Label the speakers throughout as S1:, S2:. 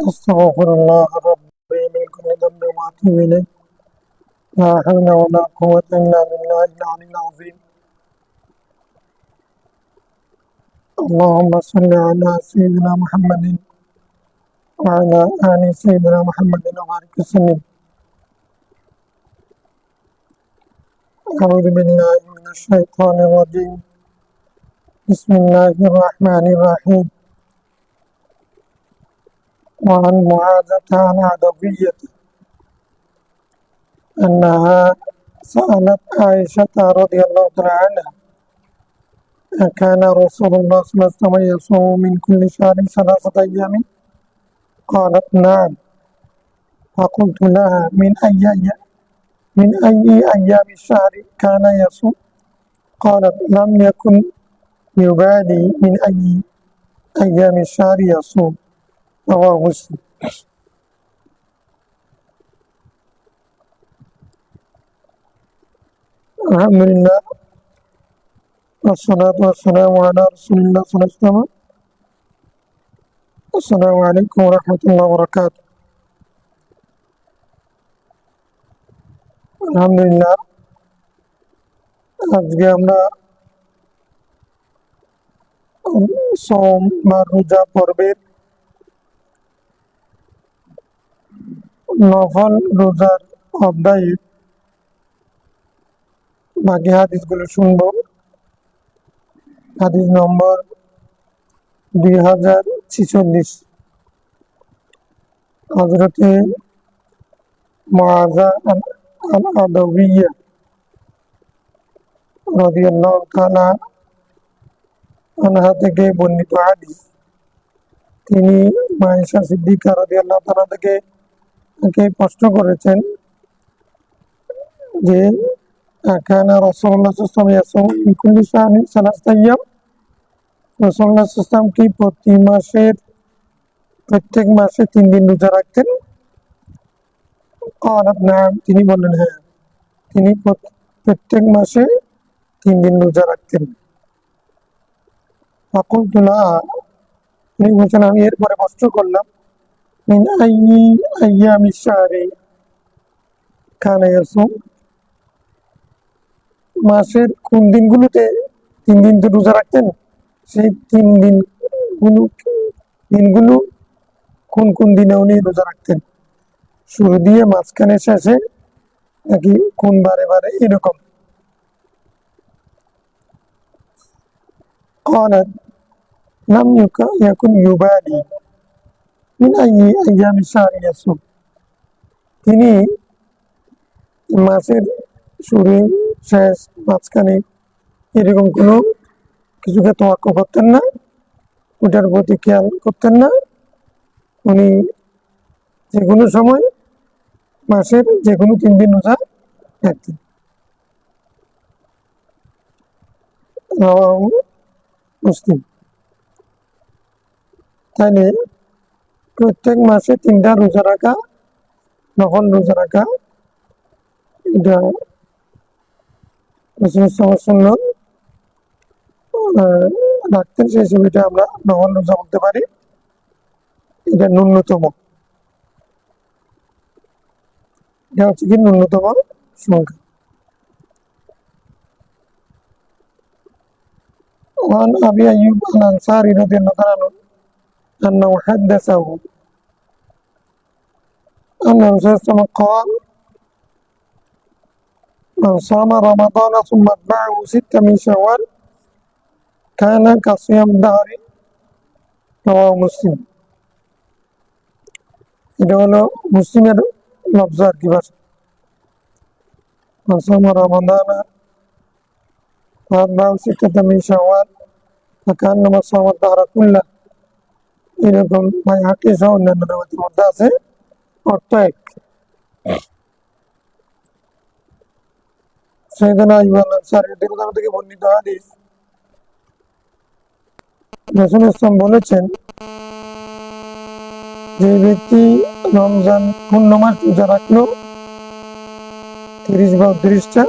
S1: أستغفر الله ربي من كل ذنب وأتوب إليه لا حول ولا قوة إلا بالله العلي العظيم اللهم صل على سيدنا محمد وعلى آل سيدنا محمد وبارك وسلم أعوذ بالله من الشيطان الرجيم بسم الله الرحمن الرحيم وعن معاذة العدوية أنها سألت عائشة رضي الله تعالى عنها أكان رسول الله صلى الله عليه وسلم يصوم من كل شهر 3 أيام قالت نعم فقلت لها من أي أيام الشهر كان يصوم قالت لم يكن يبالي من أي أيام الشهر يصوم رواه مسلم الحمد لله والصلاة والسلام على رسول الله صلى الله عليه وسلم السلام عليكم ورحمة الله وبركاته আলহামদুলিল্লাহ আজকে আমরা সোম বা রোজা পর্বের নফল রোজার অধ্যায়ে বাকি হাদিসগুলো শুনব। হাদিস নম্বর 2046 হযরতে মুআযা আল-আদাওয়িয়া রাদিয়াল্লাহু তাআলা আনহা থেকে বর্ণিত হাদিস। তিনি আয়েশা সিদ্দিকা রাদিয়াল্লাহু তাআলা থেকে প্রশ্ন করেছেন যে কানা রাসূলুল্লাহ সাল্লাল্লাহু আলাইহি ওয়াসাল্লাম ইয়াসুম মিন কুল্লি শাহরিন 3 আইয়াম, রাসূলুল্লাহ সাল্লাল্লাহু আলাইহি ওয়াসাল্লাম কি প্রত্যেক মাসে 3 দিন রোজা রাখতেন? قالت نعم, তিনি বললেন হ্যাঁ, তিনি প্রত্যেক মাসে 3 দিন রোজা রাখতেন। فقلت لها, তিনি বলছেন আমি এরপরে প্রশ্ন করলাম মিন আইয়ি আইয়ামি শাহরি কানা ইয়াসুম, মাসের কোন দিনগুলোতে 3 দিন তো রোজা রাখতেন, সেই 3 দিনগুলো কোন কোন দিনে উনি রোজা রাখতেন, শুরু দিয়ে মাঝখানে শেষে নাকি কোন বারে বারে এরকম। قالت لم يكن يبالي من أي أيام الشهر يصوم, তিনি মাসের শুরু শেষ মাঝখানে এরকম কোনো কিছুকে তোয়াক্কা করতেন না, ওটার প্রতি খেয়াল করতেন না। উনি যে কোনো সময় মাসের যে কোনো 3 দিন রোজা রাখতেন। মুসলিম। তাহলে প্রত্যেক মাসে 3টা রোজা রাখা, নফল রোজা রাখা, এটা সুন্নত রাখতেন, সেই ছবিটা আমরা নফল রোজা করতে পারি, এটা ন্যূনতম, এটা হচ্ছে কি ন্যূনতম সংখ্যা। وعن أبي أيوب الأنصاري رضي الله عنه أنه حدثه أن الرسول صلى الله عليه وسلم قال من صام رمضان ثم أتبعه 6 من شوال كان كصيام الدهر رواه مسلم। এটা হলো মুসলিমের লফজ আর কি ভাষা। من صام رمضان وأتبعه 6 من شوال فكأنما صام الدهر كله, এরকম বাইহাকী সহ অন্যান্য রিওয়ায়াতের মধ্যে আছে, অর্থ এক। সাইয়েদনা আইয়ুব আল-আনসারী রাদিয়াল্লাহু থেকে বর্ণিত হাদিস, রাসূল ইসলাম বলেছেন যে ব্যক্তি রমজান পূর্ণ মাস রোজা রাখলো 30 বা 30টা,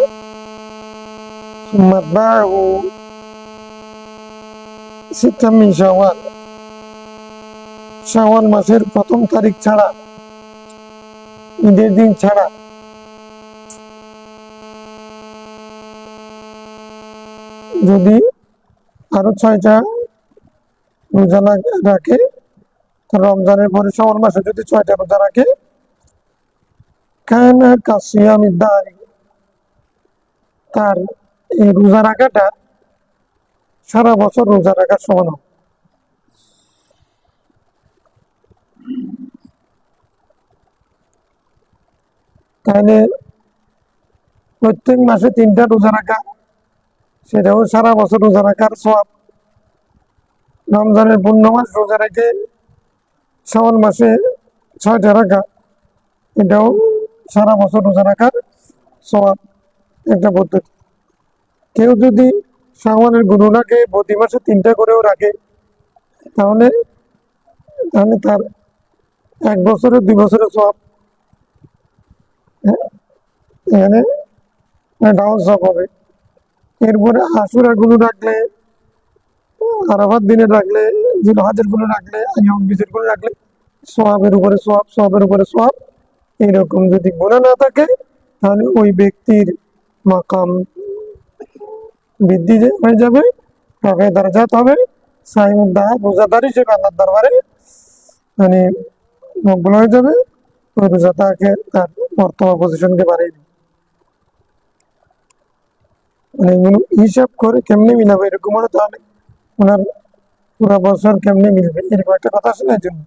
S1: সুম্মাতবাহু 6 মিন শাওয়াল, শাওয়াল মাসের প্রথম তারিখ ছাড়া, ঈদের দিন ছাড়া যদি আরো 6টা রোজা রাখে, রমজানের পরে শাওয়াল মাসে যদি 6টা রোজা রাখে, কানা কাসিয়ামি দারি, তার এই রোজা রাখাটা সারা বছর রোজা রাখার সমান হবে। তাহলে প্রত্যেক মাসে 3টা রোজা রাখা, সেটাও সারা বছর রোজা রাখার সওয়াব। রমজানের পূর্ণ মাস রোজা রেখে শাওয়াল মাসে 6টা রাখা, এটাও সারা বছর রোজা রাখার সওয়াব একটা পদ্ধতি। কেউ যদি শাওয়ালের গুরু রাখে, প্রতি মাসে 3টা করেও রাখে, তাহলে তাহলে তার 1 বছরের 2 বছরের সওয়াব এখানে এটাও সওয়াব হবে। এরপরে আশুরা গুলো রাখলে, আরাফাত দিনে রাখলে, জিলহজের গুলো রাখলে, আইয়াম বীজের গুলো রাখলে সওয়াবের উপরে সওয়াব, সওয়াবের উপরে সওয়াব। এইরকম যদি গুনাহ না থাকে, তাহলে ওই ব্যক্তির মাকাম বৃদ্ধি হয়ে যাবে, রফে দারাজাত হবে, সাইমুদ্দাহ রোজাদার হিসেবে আল্লাহর দরবারে মানে মকবুল হয়ে যাবে। ওই রোজা তাকে তার বর্তমান পজিশনকে বাড়িয়ে দিবে। মানে এগুলো হিসাব করে কেমনে মিলাবে, এরকম হলে তাহলে ওনার পুরো বছর কেমনে মিলবে, এরকম একটা কথা আছে না। এই জন্য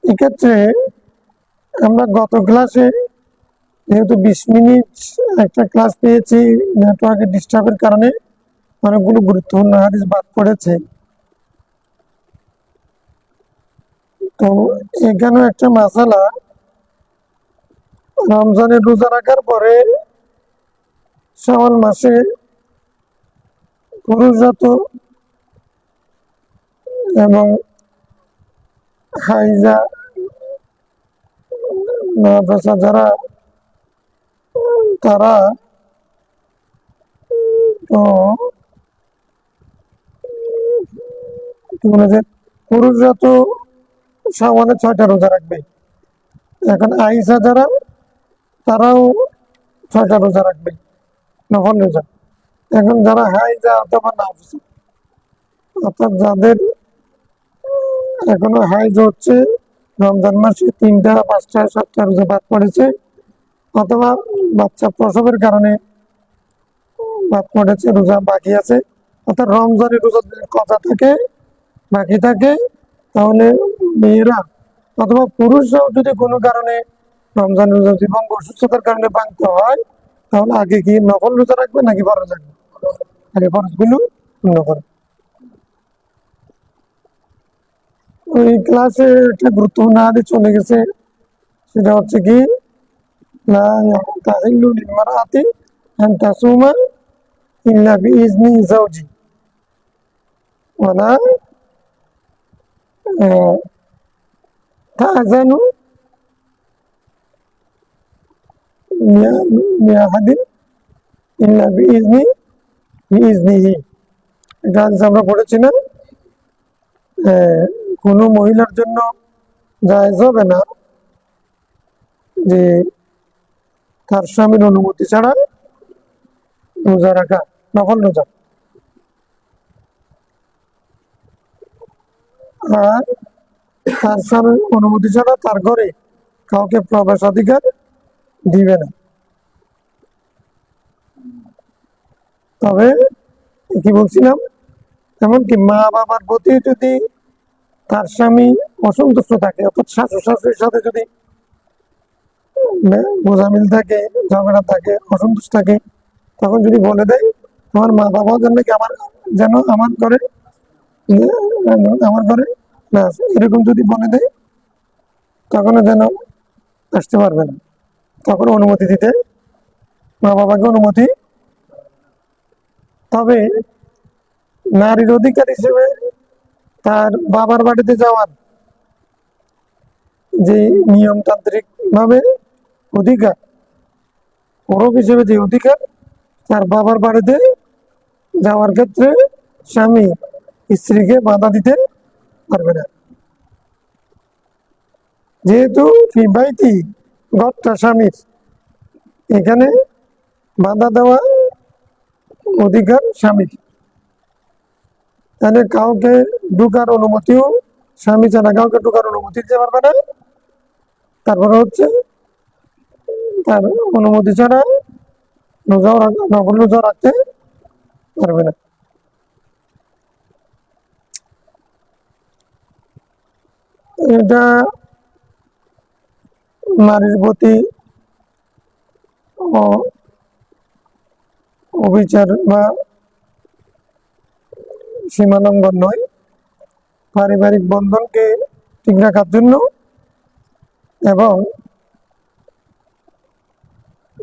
S1: এক্ষেত্রে আমরা গত ক্লাসে যেহেতু 20 মিনিট একটা ক্লাস পেয়েছি, নেটওয়ার্কের ডিস্টার্বের কারণে অনেকগুলো গুরুত্বপূর্ণ হাদিস বাদ পড়েছে। তো এখানেও একটা মাসালা, রমজানের রোজা রাখার পরে শাওয়াল মাসে পুরুষজাত এবং হাইজা মাদ্রাসা যারা, তারা তো কি বলে যে পুরুষরা তো শাওয়ালে 6টা রোজা রাখবে। এখন আইসা যারা, তারাও 6টা রোজা রাখবে, নফল রোজা। এখন যারা হাইজা অথবা নাফস, অর্থাৎ যাদের এখনো হাইজ হচ্ছে, রমজান মাসে 3টা 5টা 7টা রোজা বাদ পড়েছে, অথবা বাচ্চা প্রসবের কারণে বাদ পড়েছে, রোজা বাকি আছে, অর্থাৎ রমজানের রোজা কথা থাকে বাকি থাকে, তাহলে মেয়েরা অথবা পুরুষরাও যদি কোনো কারণে রমজানের রোজা এবং অসুস্থতার কারণে ভাঙতে হয়, তাহলে আগে কি নফল রোজা রাখবে নাকি ফরজ রাখবে? আগে ফরজগুলো পূর্ণ করে। ওই ক্লাসে একটা গুরুত্বপূর্ণ হাদিস চলে গেছে, সেটা হচ্ছে কি, লা তাহিল্লু লিলমারআতি আন তাসুমা ইল্লা বিইজনি যাওজি ওয়ালা তা'জানু লিআহাদিন ইল্লা বিইজনিহি। এটা হাদিস আমরা পড়েছি না, কোনো মহিলার জন্য জায়েজ হবে না যে তার স্বামীর অনুমতি ছাড়া রোজা রাখা, নফল রোজা। আর তার স্বামীর অনুমতি ছাড়া তার ঘরে কাউকে প্রবেশাধিকার দিবে না। তবে কি বলছিলাম, এমনকি মা বাবার প্রতি যদি তার স্বামী অসন্তুষ্ট থাকে, অর্থাৎ শাশুড় শাশুড়ির সাথে যদি গোজামিল থাকে, ঝগড়া থাকে, অসন্তোষ থাকে, তখন যদি বলে দেয় তোমার মা বাবাও যেন কি যেন আমার ঘরে না, এরকম যদি বলে দেয়, তখন যেন আসতে পারবে না, তখন অনুমতি দিতে মা বাবাকে অনুমতি। তবে নারীর অধিকার হিসেবে তার বাবার বাড়িতে যাওয়ার যে নিয়মতান্ত্রিক ভাবে অধিকার, পুরুষ হিসেবে যে অধিকার, তার বাবার বাড়িতে যাওয়ার ক্ষেত্রে স্বামী স্ত্রীকে বাধা দিতে পারবে না। যেহেতু ফিবাইতি ঘরটা স্বামীর, এখানে বাধা দেওয়া অধিকার স্বামীর। তাহলে কাউকে ঢুকার অনুমতিও স্বামী ছাড়া কাউকে ঢুকার অনুমতি দিতে পারবে না। তারপরে হচ্ছে তার অনুমতি ছাড়া নকল রোজা রাখতে পারবে না। এটা নারীর প্রতি অবিচার বা সীমালঙ্ঘন নয়, পারিবারিক বন্ধনকে ঠিক রাখার জন্য এবং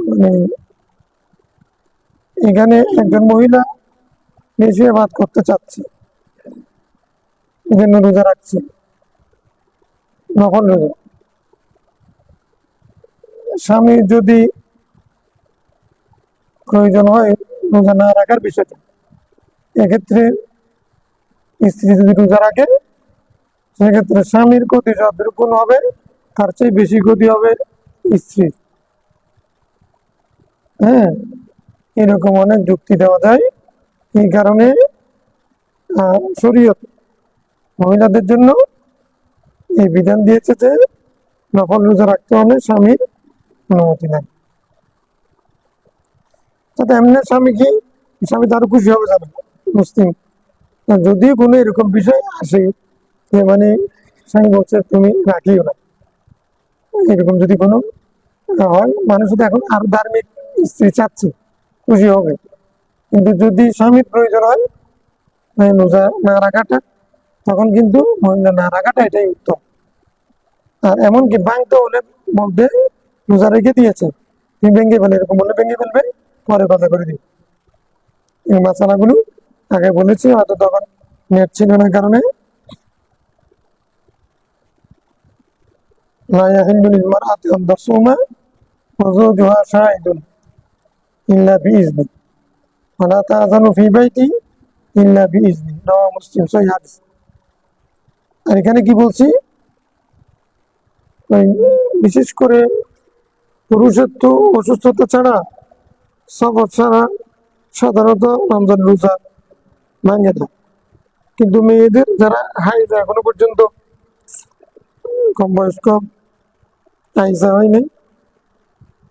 S1: মানে এখানে একজন মহিলা নিজে বাদ করতে চাচ্ছে, এজন্য রোজা রাখছে, নকল রোজা। স্বামী যদি প্রয়োজন হয় রোজা না রাখার বিষয়টা, এক্ষেত্রে স্ত্রী যদি রোজা রাখে, সেক্ষেত্রে স্বামীর ক্ষতি যতটুকু হবে তার চেয়ে বেশি ক্ষতি হবে স্ত্রীর। হ্যাঁ, এরকম অনেক যুক্তি দেওয়া যায়। এই কারণে শরীয়ত মহিলাদের জন্য এই বিধান দিয়েছে যে নফল রোজা রাখতে হলে স্বামীর অনুমতি নেই। তাতে এমনি স্বামী তারও খুশি হবে যাবে মুসলিম। যদিও কোনো এরকম বিষয় আসে যে মানে স্বামী বলছে তুমি রাখিও না, এরকম যদি কোনো হয়, মানুষ তো এখন আরো ধার্মিক স্ত্রী চাচ্ছে, খুশি হবে। কিন্তু যদি স্বামীর প্রয়োজন হয় রোজা না রাখাটা, তখন কিন্তু মহিলা না রাখাটা এটাই উত্তম। আর এমনকি ভাঙতে হলে বলতে রোজা রেখে দিয়েছে, তুমি ভেঙে ফেলে, এরকম বলে ভেঙে ফেলবে, পরে কথা করে দিবে। এই মশালাগুলো আগে বলেছি, হয়তো তখন নেট ছিল না কারণে। لا يحل للمرأة أن تصوم وزوجها شاهد إلا بإذنه ولا تأذن في بيته إلا بإذنه رواه مسلم সহিহ হাদিস। আর এখানে কি বলছি, বিশেষ করে পুরুষের তো অসুস্থতা ছাড়া, সফর ছাড়া সাধারণত রমজান রোজা ভাঙে না। কিন্তু মেয়েদের যারা হাইজা এখনো পর্যন্ত কম বয়স্ক হাইজা হয়নি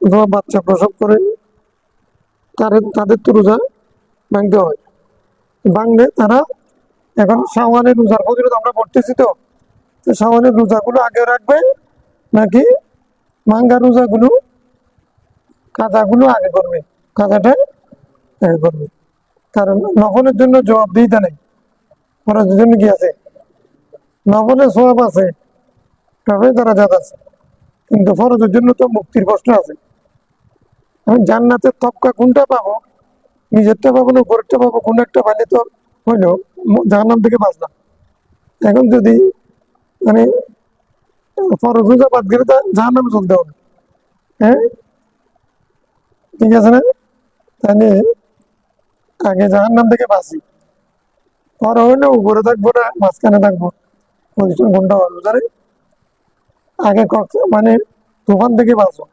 S1: অথবা বাচ্চা প্রসব করে, তাদের তো রোজা ভাঙতে হয়। ভাঙলে তারা এখন শাওয়ালের রোজার ফজিলত আমরা পড়তেছি, তো শাওয়ালের রোজাগুলো আগে রাখবে নাকি ভাঙ্গা রোজাগুলো কাজাগুলো আগে করবে, কাজাটা আগে করবে। কারণ নফলের জন্য জবাবদিহিতা নেই, ফরজের জন্য কি আছে? নফলের সওয়াব আছে, তবে তারা জাত আছে, কিন্তু ফরজের জন্য তো মুক্তির প্রশ্ন আছে। আমি জান্নাতের তবকা কোনটা পাবো, নিজেরটা পাবো না উপরেরটা পাবো, কোন একটা পাইলে তো হইলো জাহান্নাম থেকে বাঁচলাম। এখন যদি মানে ফরজ রোজা বাদ গেলে তা জাহান্নামে চলতে হবে। হ্যাঁ, ঠিক আছে না? তাহলে আগে জাহান্নাম থেকে বাঁচি, পরে হইলো উপরে থাকবো না মাঝখানে থাকবো, পজিশন কোনটা হবে জানি। আগে মানে তুফান থেকে বাঁচো,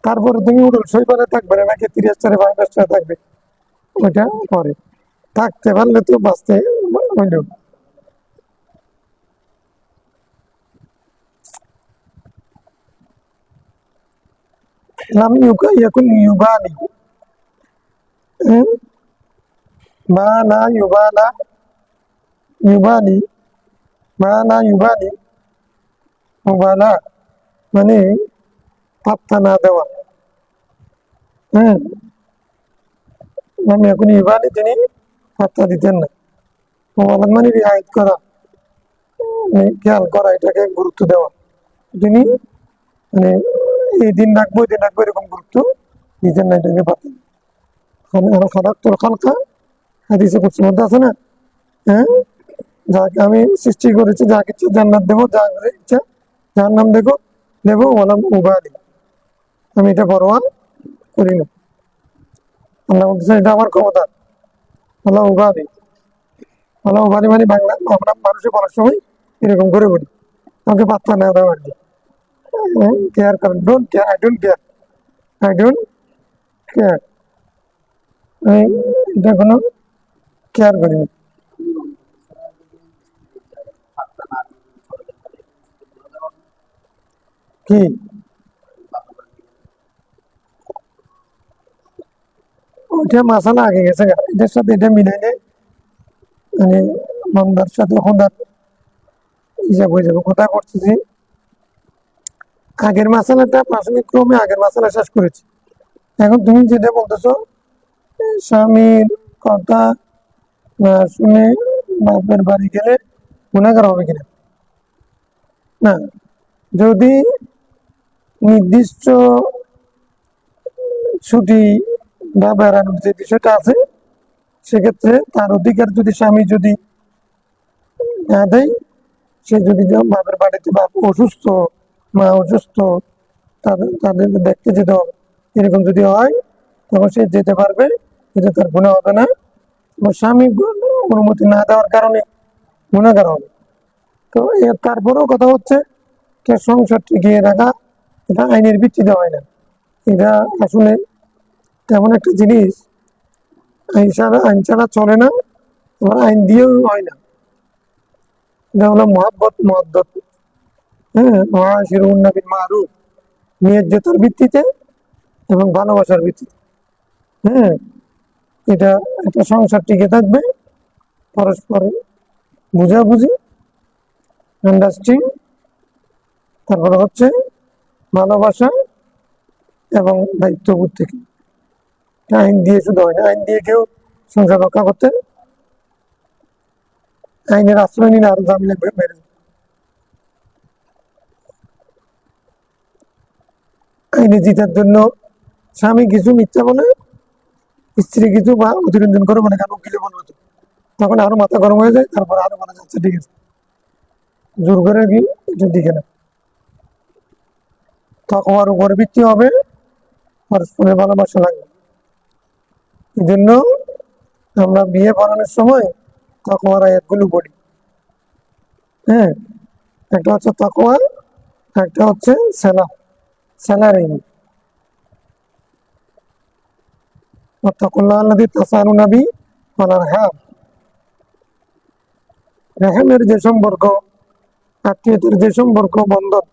S1: তারপরে তুমি উঠল সৈপারে থাকবে না নাকি 30 35 থাকবে, ওইটা পরে। থাকতে পারলে তো বাঁচতে হইল। লাম ইয়াকুন ইউবালি, মা না ইউবালা, ইউবালি মা না ইউবালি, মুবালা মানে পাত্তা না দেওয়া। লাম ইয়াকুন ইউবালি তিনি পাত্তা দিতেন না। মুবালা মানে রিয়ায়ত করা, খেয়াল করা, এটাকে গুরুত্ব দেওয়া। তিনি মানে এই দিন রাখবো ওই দিন রাখবো এরকম গুরুত্ব দিতেন না, এটাকে পাতেন। খালাক্তুল খালকা হাদিসে কুদসির মধ্যে আছে না, যাকে আমি সৃষ্টি করেছি, যাকে ইচ্ছা জান্নাত দেবো, যাকে ইচ্ছা জাহান্নাম দেবো ওয়ালাম উবালি, আমি এটা পরোয়া করি না। আল্লাহ বলতেছেন এটা আমার ক্ষমতা, আল্লাহ উবালি, হলো বাড়ি বাড়ি বাংলা আমরা মানুষে বলার সময় এরকম করে বলি, আমাকে পাত্তা না দেওয়া আর কি, কেয়ার করেন, don't care, I don't care, I don't care, এটা কোনো কেয়ার করি না। কি ওইটা মাসালা আগে গেছে গা, এটার সাথে এটা মিলাইলে মানে বান্দার সাথে খোদার হিসাব হয়ে যাবে। কথা করতেছি আগের মাসালাটা প্রাথমিক ক্রমে আগের মাসালা শেষ করেছি। এখন তুমি যেটা বলতেছো স্বামীর কথা না শুনে বাপের বাড়ি গেলে গুণাগার হবে কিনা, না, যদি নির্দিষ্ট ছুটি বা বেড়ানোর যে বিষয়টা আছে সেক্ষেত্রে তার অধিকার যদি স্বামী যদি না দেয়, সে যদি বাপের বাড়িতে বাপ অসুস্থ, মা অসুস্থ, তাদের দেখতে যেতে হবে, এরকম যদি হয় তখন সে যেতে পারবে, এটা তার গুণা হবে না। স্বামী অনুমতি না দেওয়ার কারণে গুণাগার হবে। তো এর তারপরেও কথা হচ্ছে কে সংসার টিকিয়ে রাখা, এটা আইনের ভিত্তিতে হয় না, এটা আসলে তেমন একটা জিনিস আইন ছাড়া চলে না, আবার আইন দিয়েও হয় না, এটা হলো মহাব্বত মহাদ্দত, হ্যাঁ, মহাশিরুন্নবিল মারুফ, ন্যায্যতার ভিত্তিতে এবং ভালোবাসার ভিত্তিতে, হ্যাঁ, এটা একটা সংসার টিকে থাকবে পরস্পর বুঝাবুঝি, আন্ডারস্ট্যান্ডিং, তারপরে হচ্ছে ভালোবাসা এবং দায়িত্ববোধ থেকে। আইন দিয়ে শুধু হয় না, আইন দিয়ে কেউ সংসার রক্ষা করতে আইনের আশ্রয় নিলে আরো ঝামেলা বেড়ে। আইনে জিতার জন্য স্বামী কিছু মিথ্যা বলে, স্ত্রী কিছু বা অতিরঞ্জন করে, মানে কেন উকিলে বলবো, তখন আরো মাথা গরম হয়ে যায়, তারপর আরো বলা যাচ্ছে ঠিক আছে, জোর করে কি এটার দিকে না। তাকওয়ার উপর ভিত্তি হবে, পরস্পরের ভালোবাসা লাগবে। এই জন্য আমরা বিয়ে বানানোর সময় তাকওয়ার আয়াতগুলো পড়ি, হ্যাঁ, একটা হচ্ছে তাকওয়া, একটা হচ্ছে স্যালারি। ওয়াত্তাকুল্লাহ আল্লাযী তাসালুনা বিহি ওয়াল আরহাম, রেহেমের যে সম্পর্ক, আত্মীয়তার যে সম্পর্ক বন্ধন,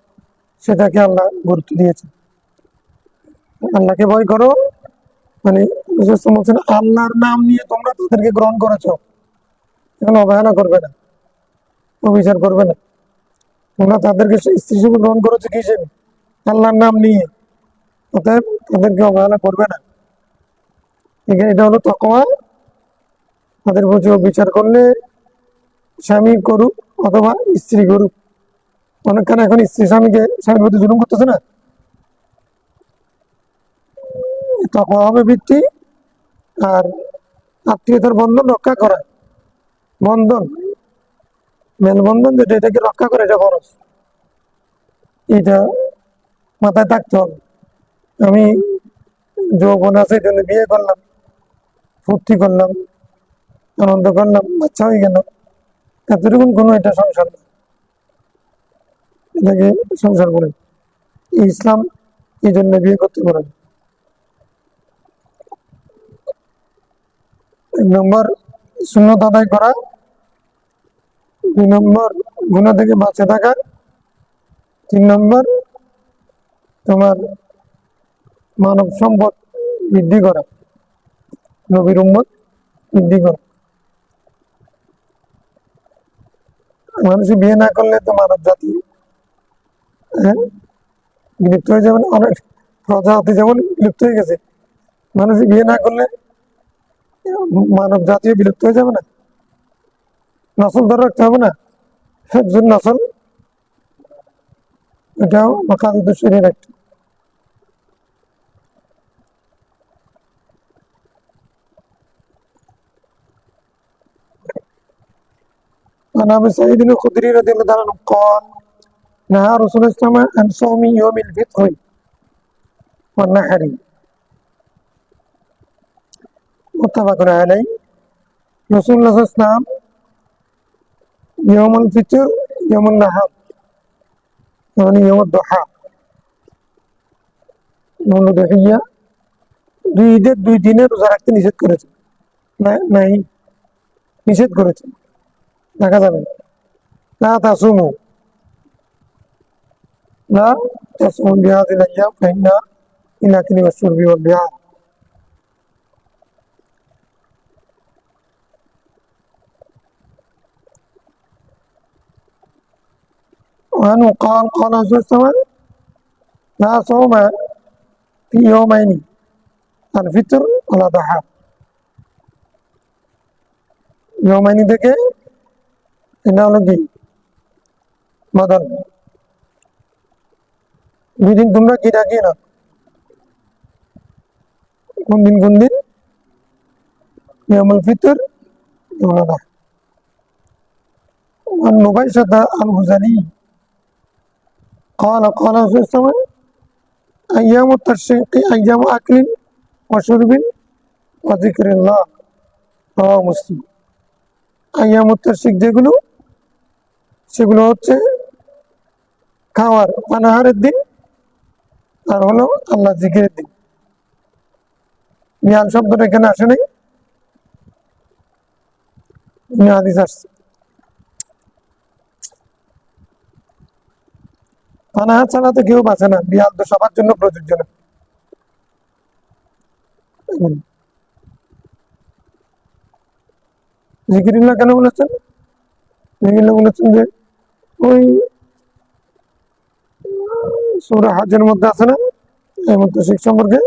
S1: সেটাকে আল্লাহ গুরুত্ব দিয়েছে। আল্লাহকে ভয় করো, মানে বলছেন আল্লাহর নাম নিয়ে তোমরা তাদেরকে গ্রহণ করেছো, এখন অবহেলা করবে না, অবিচার করবে না। তোমরা তাদেরকে স্ত্রী হিসেবে গ্রহণ করেছো কি হিসেবে, আল্লাহর নাম নিয়ে, অতএব তাদেরকে অবহেলা করবে না। এখানে এটা হলো তাকওয়া। তাদের প্রতি বিচার করলে স্বামী করুক অথবা স্ত্রী করুক, অনেকখানে এখন স্ত্রী স্বামীর প্রতি জুলুম করতেছে না, তাকওয়া হবে ভিত্তি। আর আত্মীয়তার বন্ধন রক্ষা করা, বন্ধন মেলবন্ধন যেটা, এটাকে রক্ষা করে, এটা খরচ, এটা মাথায় থাকতে হবে। আমি যৌবন আছে এই জন্য বিয়ে করলাম, ফুর্তি করলাম, আনন্দ করলাম, বাচ্চা হয়ে গেল, এতটুকুন কোনো এটা সংসার না, এটাকে সংসার বলে। ইসলাম এই জন্য বিয়ে করতে পারে। 1 নম্বর সুন্নত আদায় করা, 2 নম্বর গুনাহ থেকে বাঁচে থাকা, 3 নম্বর তোমার মানব সম্পদ বৃদ্ধি করা, নবীর উম্মত বৃদ্ধি করা। মানুষ বিয়ে না করলে তো মানব জাতি, হ্যাঁ, বিলুপ্ত হয়ে যাবে না, অনেক প্রজাতি যেমন বিলুপ্ত হয়ে গেছে, মানুষ বিয়ে না করলে মানব জাতীয় বিলুপ্ত হয়ে যাবে না, নসল ধরে রাখতে হবে না, হেফজুল নসল, এটাও মাকাসিদ শরীয়র একটা। عن ابي سعيد الخدري رضي الله عنه قال نهى رسول الله صلى الله عليه وسلم عن صوم يوم الفطر والنحر متفق عليه। রাসূলুল্লাহ সাল্লাল্লাহু আলাইহি ওয়াসাল্লাম ইয়াউমুল ফিতর, ইয়াউমুন নাহার, মানে ইয়াউমুদ দুহা, ইয়াউমুল উদহিয়া, দুই ঈদের দুই দিনে রোজা রাখতে নিষেধ করেছে। নাই, নিষেধ করেছে, রাখা যাবে না। লা তাসুমু, লা তাসুমু বিহাযিল আইয়াম ফাইন্না মিন আকিলি ওয়াশ-শুরবি ওয়াল বিয়া। وعنه قال قال رسول الله صلى الله عليه وسلم لا صوم في يومين الفطر والأضحى। يومين থেকে এটা হলো কি বদল, দুই দিন তোমরা কি রাখি না, কোন দিন ইয়াউমুল ফিতর ইয়াউমুল আদহা। عن نبيشة الهذلي قال قال رسول الله صلى الله عليه وسلم أيام التشريق أيام أكل وشرب وذكر الله رواه মুসলিম। আইয়াম তাশরিক যেগুলো, সেগুলো হচ্ছে খাওয়ার পানাহারের দিন আর হলো আল্লাহ জিকিরের দিন। মিয়াল শব্দটা এখানে আসে নাই, হাদিস আসছে। পানাহার ছাড়া তো কেউ বাঁচে না, বিয়াল তো সবার জন্য প্রযোজ্য না। জিকিরুল্লাহ কেন বলেছেন? জিকিরুল্লাহ বলেছেন যে ওই সূরা হজের মধ্যে আছে না এই মুতাশিক সম্পর্কে,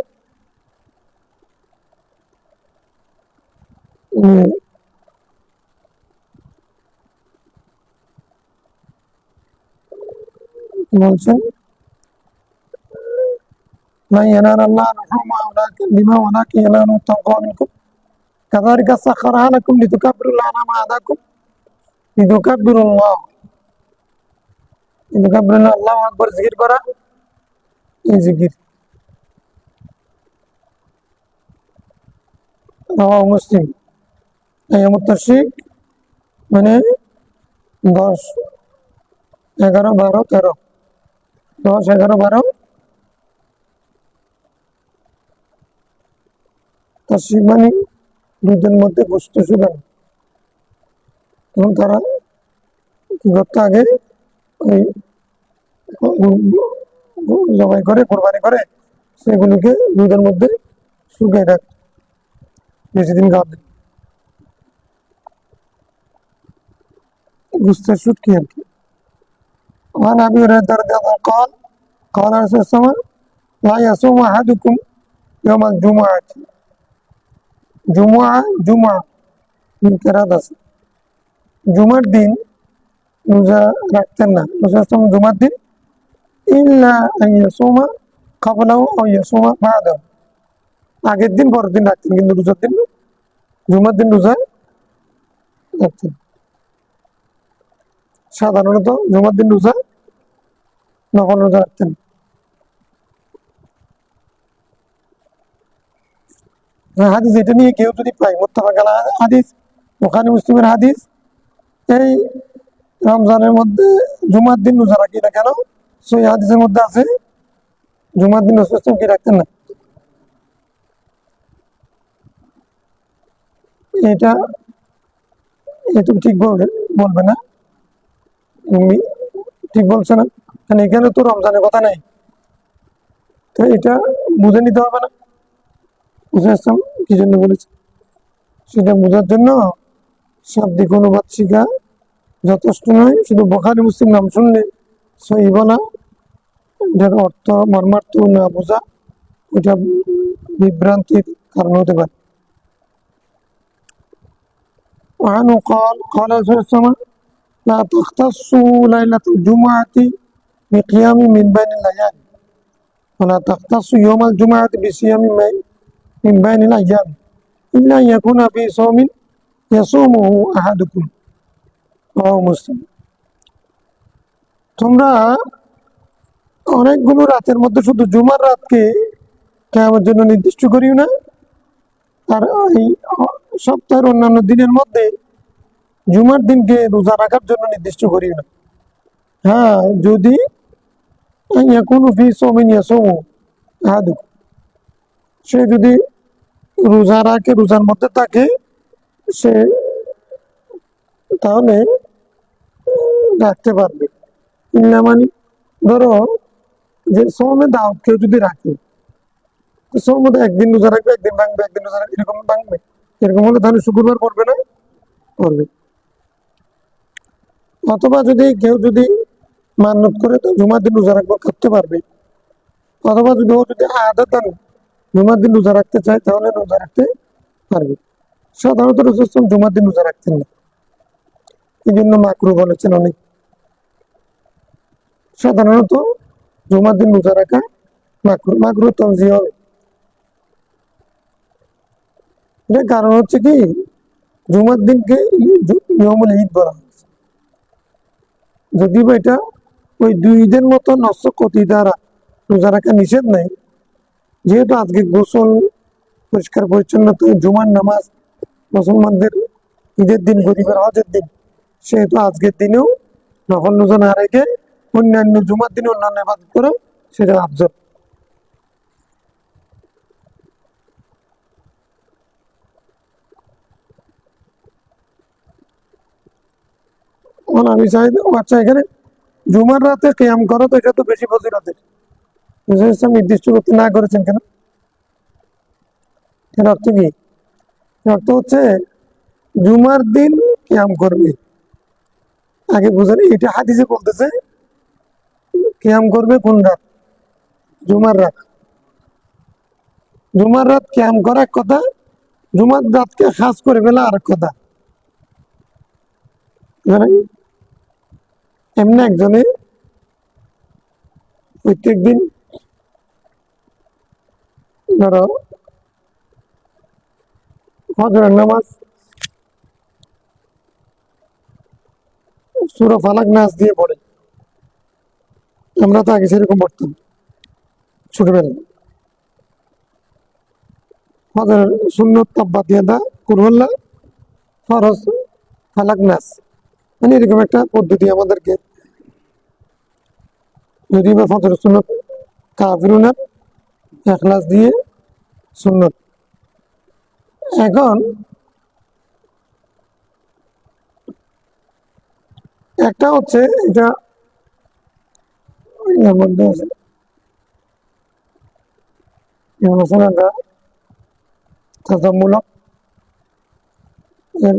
S1: বলছেন لا ينال الله لحومها ولا دماء ولكن يناله التقوى منكم كذلك سخرها لكم لتكبروا الله على ما هداكم لتكبروا الله আল্লাহু আকবার জিকির করা, এই জিকির। রাওয়াহু মুসলিম। আইয়ামুত তাশরিক মানে 10, 11, 12, 13, 10, 11, 12 তাশরিক মানে দুধের মধ্যে গোশত শুকানো। এবং তারা কি করতে আগে ওই জবাই করে কোরবানি করে সেগুলিকে দুধের মধ্যে শুকিয়ে রাখ, বেশি দিন খাওয়ার জন্য গোশতের শুটকি আর কি। وعن أبي هريرة رضي الله عنه قال قال رسول الله صلى الله عليه وسلم لا يصوم أحدكم يوم الجمعة। জুমা দিন কেরাত আছে, জুমার দিন রোজা রাখতেন না জুমার দিন, ইল্লা আন ইয়াসুমা ক্বাবলাহু আও ইয়াসুমা বা'দাহু, আগের দিন পরের দিন রাখতেন, কিন্তু রোজার দিন জুমার দিন রোজা রাখতেন। সাধারণত জুমার দিন রোজা নফল রোজা রাখতেন। হাদিস এটা নিয়ে কেউ যদি পায়, মুত্তাফাক আলাইহি হাদিস, বুখারী মুসলিমের হাদিস, এই রমজানের মধ্যে জুমার দিন রোজা রাখি না কেন, সেই হাদিসের মধ্যে আছে জুমার দিন রাসূল কি রাখতেন না। এটা ঠিক বলবে না, ঠিক বলছে না, কারণ এখানে তো রমজানের কথা নাই, তো এটা বুঝে নিতে হবে না রাসূল কি জন্য বলেছে সেটা বোঝার জন্য শাব্দিক অনুবাদ শিখা যথেষ্ট নয়। শুধু বুখারী মুসলিম নাম শুনলে সহিহ না, এটার অর্থ মর্মার্থ না বোঝা ওইটা বিভ্রান্তির কারণ হতে পারে। وعنه قال قال رسول الله صلى الله عليه وسلم لا تختصوا ليلة الجمعة بقيام من بين الليالي ولا تختصوا يوم الجمعة بصيام من بين الأيام إلا أن يكون في صوم يصومه أحدكم رواه মুসলিম। তোমরা অনেকগুলো রাতের মধ্যে শুধু জুমার রাতকে কিয়ামের জন্য নির্দিষ্ট করিও না, আর এই সপ্তাহের অন্যান্য দিনের মধ্যে জুমার দিনকে রোজা রাখার জন্য নির্দিষ্ট করি না। হ্যাঁ, যদি ইয়াকুনু ফি সাওমিন ইয়াসুমু আহাদুকুম, সে যদি রোজা রাখে, রোজার মধ্যে থাকে, সে তাহলে রাখতে পারবে। ইল্লা মানে ধরো যে সোমে দাওয়াত কেউ যদি রাখে, তো সোম মধ্যে একদিন রোজা রাখবে, একদিন ভাঙবে, একদিন রোজা রাখবে, এরকম ভাঙবে। এরকম হলে তাহলে শুক্রবার পড়বে না? পড়বে। অথবা যদি কেউ যদি মান্যত করে তো জুমার দিন রোজা রাখবো, করতে পারবে। অথবা যদি ও যদি আদাতান জুমার দিন রোজা রাখতে চায়, তাহলে রোজা রাখতে পারবে। সাধারণত রাসূল জুমার দিন রোজা রাখতেন না, এই জন্য মাকরু বলেছেন অনেক। সাধারণত জুমার দিন রোজা রাখা মাকরু, মাকরু তনজি হবে। এটার কারণ হচ্ছে কি, জুমার দিনকে নিয়মুল ঈদ বলা হয়েছে। যদিও বা এটা ওই 2 ঈদের মতো নস্যকতি দ্বারা রোজা রাখা নিষেধ নাই, যেহেতু আজকে গোসল, পরিষ্কার পরিচ্ছন্নতা, জুমার নামাজ মুসলমানদের ঈদের দিন, গরিবের হজের দিন, সেহেতু আজকের দিনেও নফল রোজা না রেখে অন্যান্য জুমার দিনে অন্যান্য ইবাদত করে, সেটা আফজল। আমি চাই, আচ্ছা এখানে জুমার রাতে কিয়াম করো, তো এটা তো বেশি ফজিলতের। রাসূল ইসলাম নির্দিষ্ট করতে না করেছেন কেন? এর অর্থ কি? এর অর্থ হচ্ছে জুমার দিন কিয়াম করবে। আগে বুঝেন, এটা হাদিসে বলতেছে কিয়াম করবে কোন রাত? জুমার রাত। জুমার রাত কিয়াম করা এক কথা, জুমার রাতকে খাস করে ফেলা আর এক কথা। এমনি একজনে প্রত্যেক দিন ধরো ফজরের নামাজ সূরা ফালাক নাস দিয়ে পড়ে। আমরা তো আগে সেরকম পড়তাম ছোটবেলায়। ফজরের সুন্নত তাব্বাত ইয়াদা, কুল হুয়াল্লাহ, ফরজ ফালাক নাস, মানে এরকম একটা পদ্ধতি আমাদেরকে। যদি বা ফজরের সুন্নত কাফিরুনের ইখলাস দিয়ে সুন্নত। এখন একটা হচ্ছে এটা এর মধ্যে আছে, যেমন আছে না তাজাম্মূলক এর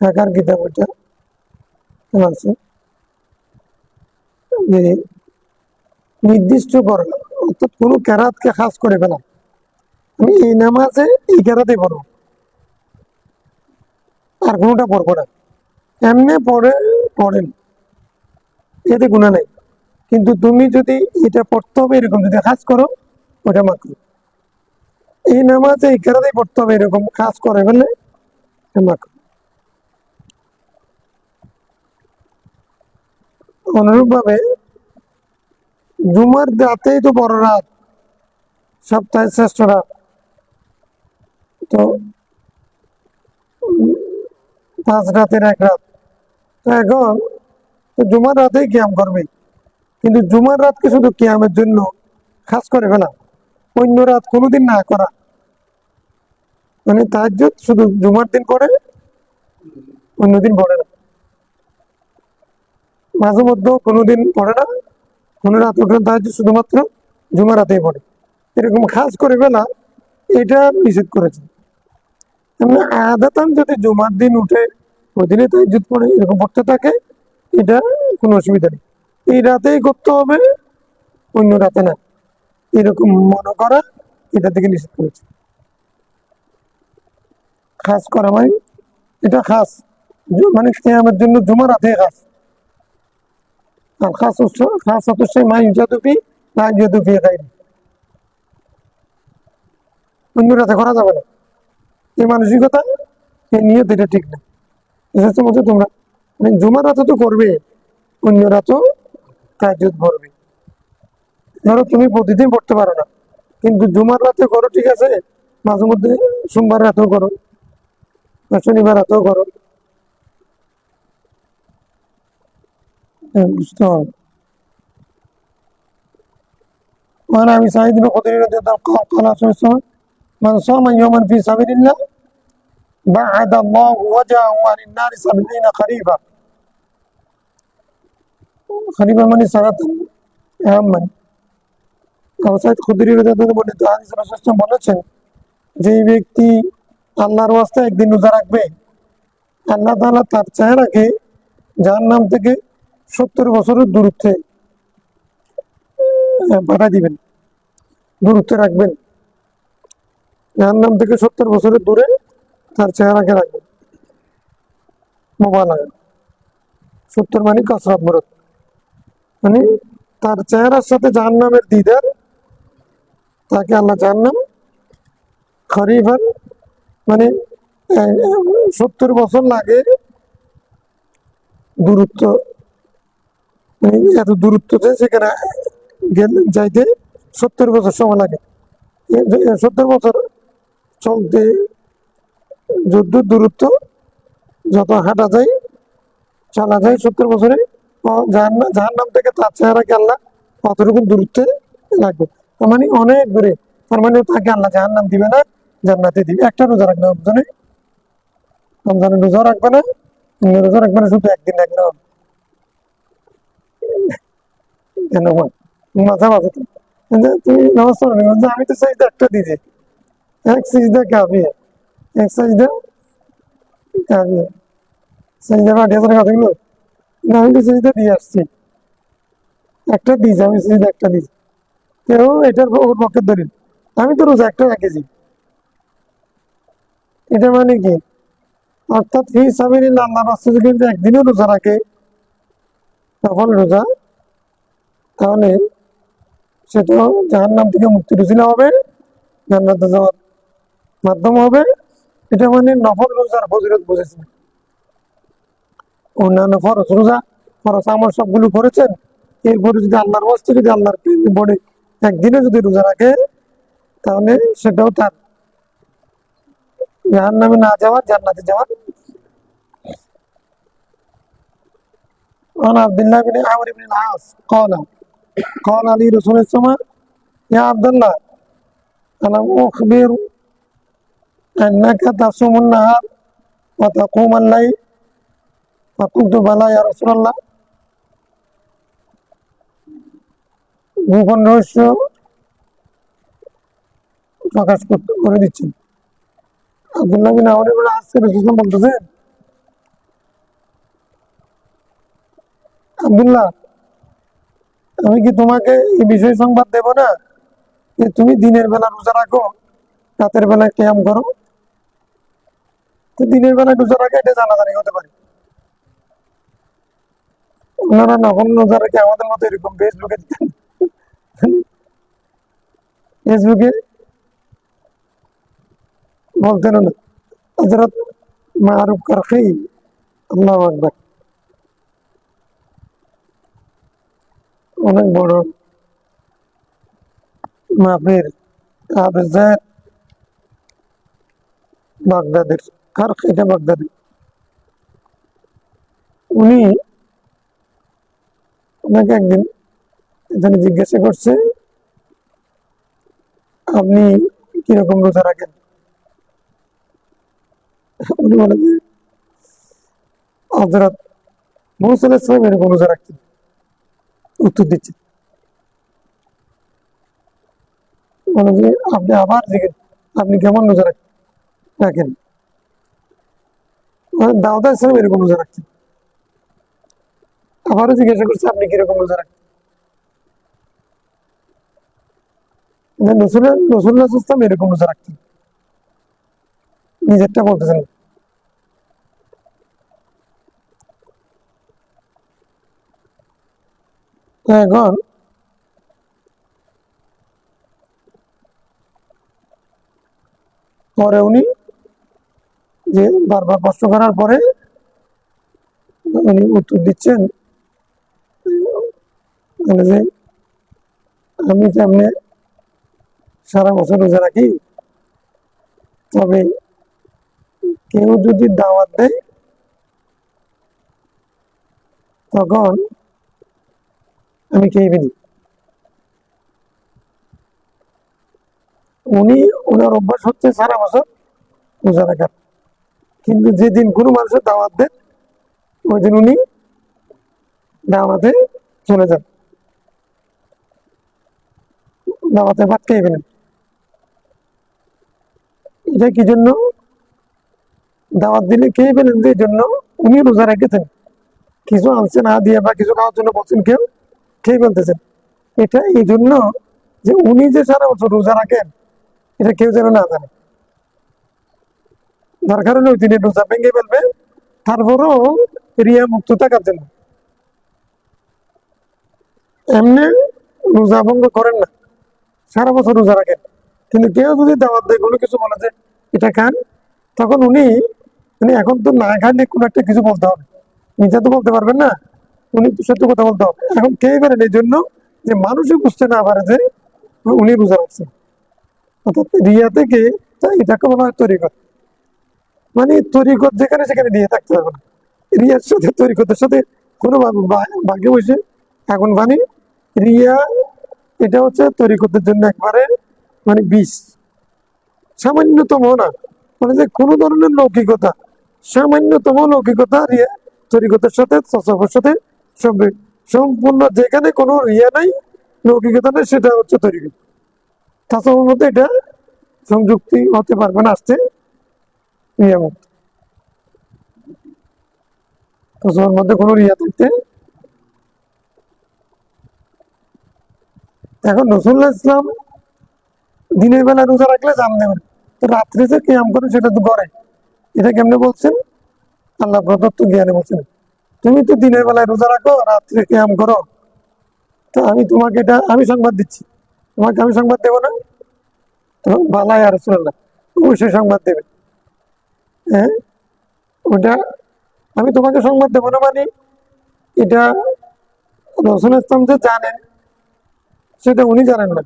S1: ঢাকার কিতাব, ওইটা আছে যে নির্দিষ্ট করা, অর্থাৎ কোনো কেরাতকে খাস করে ফেলা। আমি এই নামাজে এই কেরাতে পড়বো, আর কোনোটা পড়বো না, এমনি পড়েন, এতে গুণা নাই। কিন্তু তুমি যদি এটা পড়তে হবে এরকম যদি কাজ করো, ওটা মাকরু। এই নামাজে এই কেরাতেই পড়তে হবে এরকম কাজ করে ফেলে মাকরু। অনুরূপ ভাবে জুমার রাতেই তো বড় রাত, সপ্তাহের শ্রেষ্ঠ রাত। তো 5 রাতের 1 রাত, তো এখন তো জুমার রাতেই কিয়াম করবে। কিন্তু জুমার রাতকে শুধু কিয়ামের জন্য খাস করে ফেলা, অন্য রাত কোনোদিন না করা, মানে তাহাজ্জুদ শুধু জুমার দিন পড়ে, অন্যদিন পড়ে না। মাঝে মধ্যেও কোনোদিন পড়ে না, কোনো রাত উঠে তাহাজ্জুদ শুধুমাত্র জুমার রাতেই পড়ে, এরকম খাস করে ফেলা, এটা নিষেধ করেছে। এমনি আদাতান যদি জুমার দিন উঠে ওই দিনে তাহাজ্জুদ পড়ে এরকম পড়তে থাকে, এটা কোনো অসুবিধা নেই। এই রাতেই করতে হবে, অন্য রাতে না, এরকম মনে করা, এটা থেকে নিষেধ করেছে। খাস করা মানে এটা খাস, মানে কিয়ামের জন্য জুমার রাতে খাস। আর খাস অবশ্যই মা ইউজাদু ফি লা ইউজাদু ফি গায়রি, অন্য রাতে করা যাবে না। এই মানসিকতা, এই নিয়ত, এটা ঠিক না। এসেছে মধ্যে তোমরা মানে জুমার রাতে তো করবে, অন্য রাতেও তাহাজ্জুদ পড়বে। ধরো তুমি প্রতিদিন পড়তে পারো না, কিন্তু জুমার রাতে করো, ঠিক আছে, মাঝে মধ্যে সোমবার রাতেও করো, শনিবার রাতেও করো, বুঝতে হবে। وعن ابي سعيد الخدري رضي الله عنه قال قال رسول الله صلى الله عليه وسلم من صام يوما في سبيل الله بعد الله وجهه عن النار 70 خريفا خريفا মানে সারাতান মানে আবু সাঈদ খুদরি রাদিয়াল্লাহু আনহু বর্ণিত হাদিসে রাসূল সাল্লাল্লাহু আলাইহি ওয়াসাল্লাম বলেছেন যে ব্যক্তি আল্লাহর ওয়াস্তে একদিন রোজা রাখবে আল্লাহ তাআলা তার চেহারাকে জাহান্নাম থেকে 70 বছরের দূরত্বে পাঠিয়ে দিবেন, দূরত্বে রাখবেন। জাহান্নাম থেকে 70 বছরের দূরে তার চেহারাকে রাখবেন। মোবাইল 70 মানে কসরত মুরত, মানে তার চেহারার সাথে জাহান্নামের দিদার, তাকে আল্লাহ জাহান্নাম খরিফান মানে 70 বছর লাগে দূরত্ব, মানে এত দূরত্বতে সেখানে যাইতে 70 বছর সময় লাগে। 70 বছর চলতে যত দূরত্ব যত হাঁটা যায় চলা যায় 70 বছরে জাহান্নাম থেকে তার চেহারাকে আল্লাহ অতটুকু দূরত্বে রাখবে, তার মানে অনেক দূরে। তার মানে তাকে আল্লাহ জাহান্নাম দিবে না, জান্নাতে দিবে। একটা রোজা রাখবে রমজানে, রমজানে রোজা রাখবে না, রোজা রাখবে না, শুধু একদিন রাখলে হবে। কেন মাঝে মাঝে তুমি নামাজ পড়ো না, আমি তো চাইতে একটা দিদি এক সিজদা কাফি, এক সাজদা কাফি, সাজদা পাঠিয়ে কথাগুলো না, আমি তো সিজদা দিয়ে আসছি, একটা দিয়েছি আমি, সিজদা একটা দিয়েছি। কেউ এটার ওর পক্ষে দলিল, আমি তো রোজা একটা রেখেছি। এটা মানে কি, অর্থাৎ ফি সাবিলিল্লাহ আল্লাহর রাস্তায় যদি একদিনও রোজা রাখে তখন রোজা, তাহলে সেটা জাহান্নাম থেকে মুক্তির উসিলা হবে, জান্নাতে যাওয়ার মাধ্যম হবে। এটা মানে নফল রোজার ফজিলত বুঝেছেন। অন্যান্য ফরজ রোজা, ফরজ আমল সবগুলো করেছেন, এরপরে যদি আল্লাহর ওয়াস্তে যদি আল্লাহর প্রেমে পড়ে একদিনে যদি রোজা রাখে তাহলে সেটাও তার জাহান্নামে না যাওয়ার, জান্নাতে যাওয়ার। عن عبد الله بن عمرو بن العاص قال قال لي رسول الله يا عبد الله ألم أخبر أنك تصوم النهار وتقوم الليل؟ فقلت بلى يا رسول الله। গোপন রহস্য প্রকাশ করে দিচ্ছেন আব্দুল্লাহ বিন আমর ইবনে আস রাদিয়াল্লাহু আনহু বলতেছেন, আব্দুল্লাহ আমি কি তোমাকে এই বিষয় সংবাদ দেব না যে তুমি দিনের বেলা রোজা রাখো, রাতের বেলায় কিয়াম করো। তো দিনের বেলায় রোজা রাখা এটা জানাজানি হতে পারে, ওনারা নকল রোজা রেখে আমাদের মতো এরকম ফেসবুকে দিতেন, ফেসবুকে বলতেন না হযরত মারুফ কারখি, আল্লাহু আকবার, অনেক বড় মাপের আবেজার বাগদাদের, কারখি এটা বাগদাদের। উনি ওনাকে একদিন এখানে জিজ্ঞাসা করছে আপনি কিরকম রোজা রাখেন। উনি বলে যে হযরত মুসা আলাইহিস সালাম এরকম রোজা রাখতেন। উত্তর দিচ্ছে, বলে যে আপনি আবার জিজ্ঞেস আপনি কেমন রোজা রাখেন। দাউদ আলাইহিস সালাম এরকম রোজা রাখতেন। আবারও জিজ্ঞাসা করছে আপনি কিরকম রোজা রাখেন। রাসূলুল্লাহ সাল্লাল্লাহু এরকম রোজা রাখতেন, নিজেরটা বলতেছেন। এখন পরে উনি যে বারবার প্রশ্ন করার পরে উনি উত্তর দিচ্ছেন যে আমি যেমনি সারা বছর রোজা রাখি, তবে কেউ যদি দাওয়াত দেয় তখন আমি খেয়ে ফেলি। ওনার অভ্যাস হচ্ছে সারা বছর রোজা রাখার, কিন্তু যেদিন কোনো মানুষের দাওয়াত দেন ওই দিন উনি দাওয়াতে চলে যান, দাওয়াতে ভাত খেয়ে ফেলেন। এটা কি জন্য? দাওয়াত দিলে খেয়ে ফেলেন যে জন্য উনি রোজা রেখেছেন, কিছু আনছে না দিয়ে বা কিছু খাওয়ার জন্য বলছেন, কেউ খেয়ে ফেলতেছেন। এটা এই জন্য যে উনি যে সারা বছর রোজা রাখেন এটা কেউ যেন না জানে, যার কারণে ওই দিনে রোজা ভেঙে ফেলবে, তারপরও রিয়া মুক্ত থাকার জন্য। এমনি রোজা ভঙ্গ করেন না, সারা বছর রোজা রাখেন, কিন্তু কেউ যদি দাওয়াত দেয় কোনো কিছু বলে যে এটা খান, তখন উনি উনি এখন তো না খাইলে কোনো একটা কিছু বলতে হবে, নিজে তো বলতে পারবেন না, উনি তো সত্যি কথা বলতে হবে। এখন খেয়ে ফেলেন এই জন্য যে মানুষই বুঝতে না পারে যে উনি রোজা রাখছেন। অর্থাৎ রিয়া থেকে এটাকে বলা হয় তরিকত। মানে তরিকত যেখানে সেখানে রিয়া থাকতে পারবে না, রিয়ার সাথে তরিকতের সাথে কোনো ভাগ্যে বসে এখন মানে রিয়া এটা হচ্ছে তরিকতের জন্য একবারে মানে বিষ, সামান্যতম না, মানে যে কোনো ধরনের লৌকিকতা, সামান্যতম লৌকিকতা রিয়া তরিকতের সাথে তসবের সাথে সম্পূর্ণ, যেখানে কোনো রিয়া নাই লৌকিকতা নেই সেটা হচ্ছে তরিকত। তাসবের মধ্যে এটা সংযুক্তি হতে পারবে না, আসতে রিয়া মুক্ত, তসবের মধ্যে কোনো রিয়া থাকতে। এখন রসুল্লাহ ইসলাম দিনের বেলা রোজা রাখলে জান নেবেন, তো রাত্রে যে কিয়াম করে সেটা তো করে, এটা কেমনে বলছেন? আল্লাহ প্রদত্ত জ্ঞানে বলছেন, তুমি তো দিনের বেলায় রোজা রাখো, রাত্রে কিয়াম করো, তো আমি তোমাকে এটা আমি সংবাদ দিচ্ছি, তোমাকে আমি সংবাদ দেবো না? তো বালাই আর রাসূলুল্লাহ অবশ্যই সংবাদ দেবে। হ্যাঁ, ওটা আমি তোমাকে সংবাদ দেবো না মানে এটা রসুল ইসলাম যে জানেন সেটা উনি জানেন না,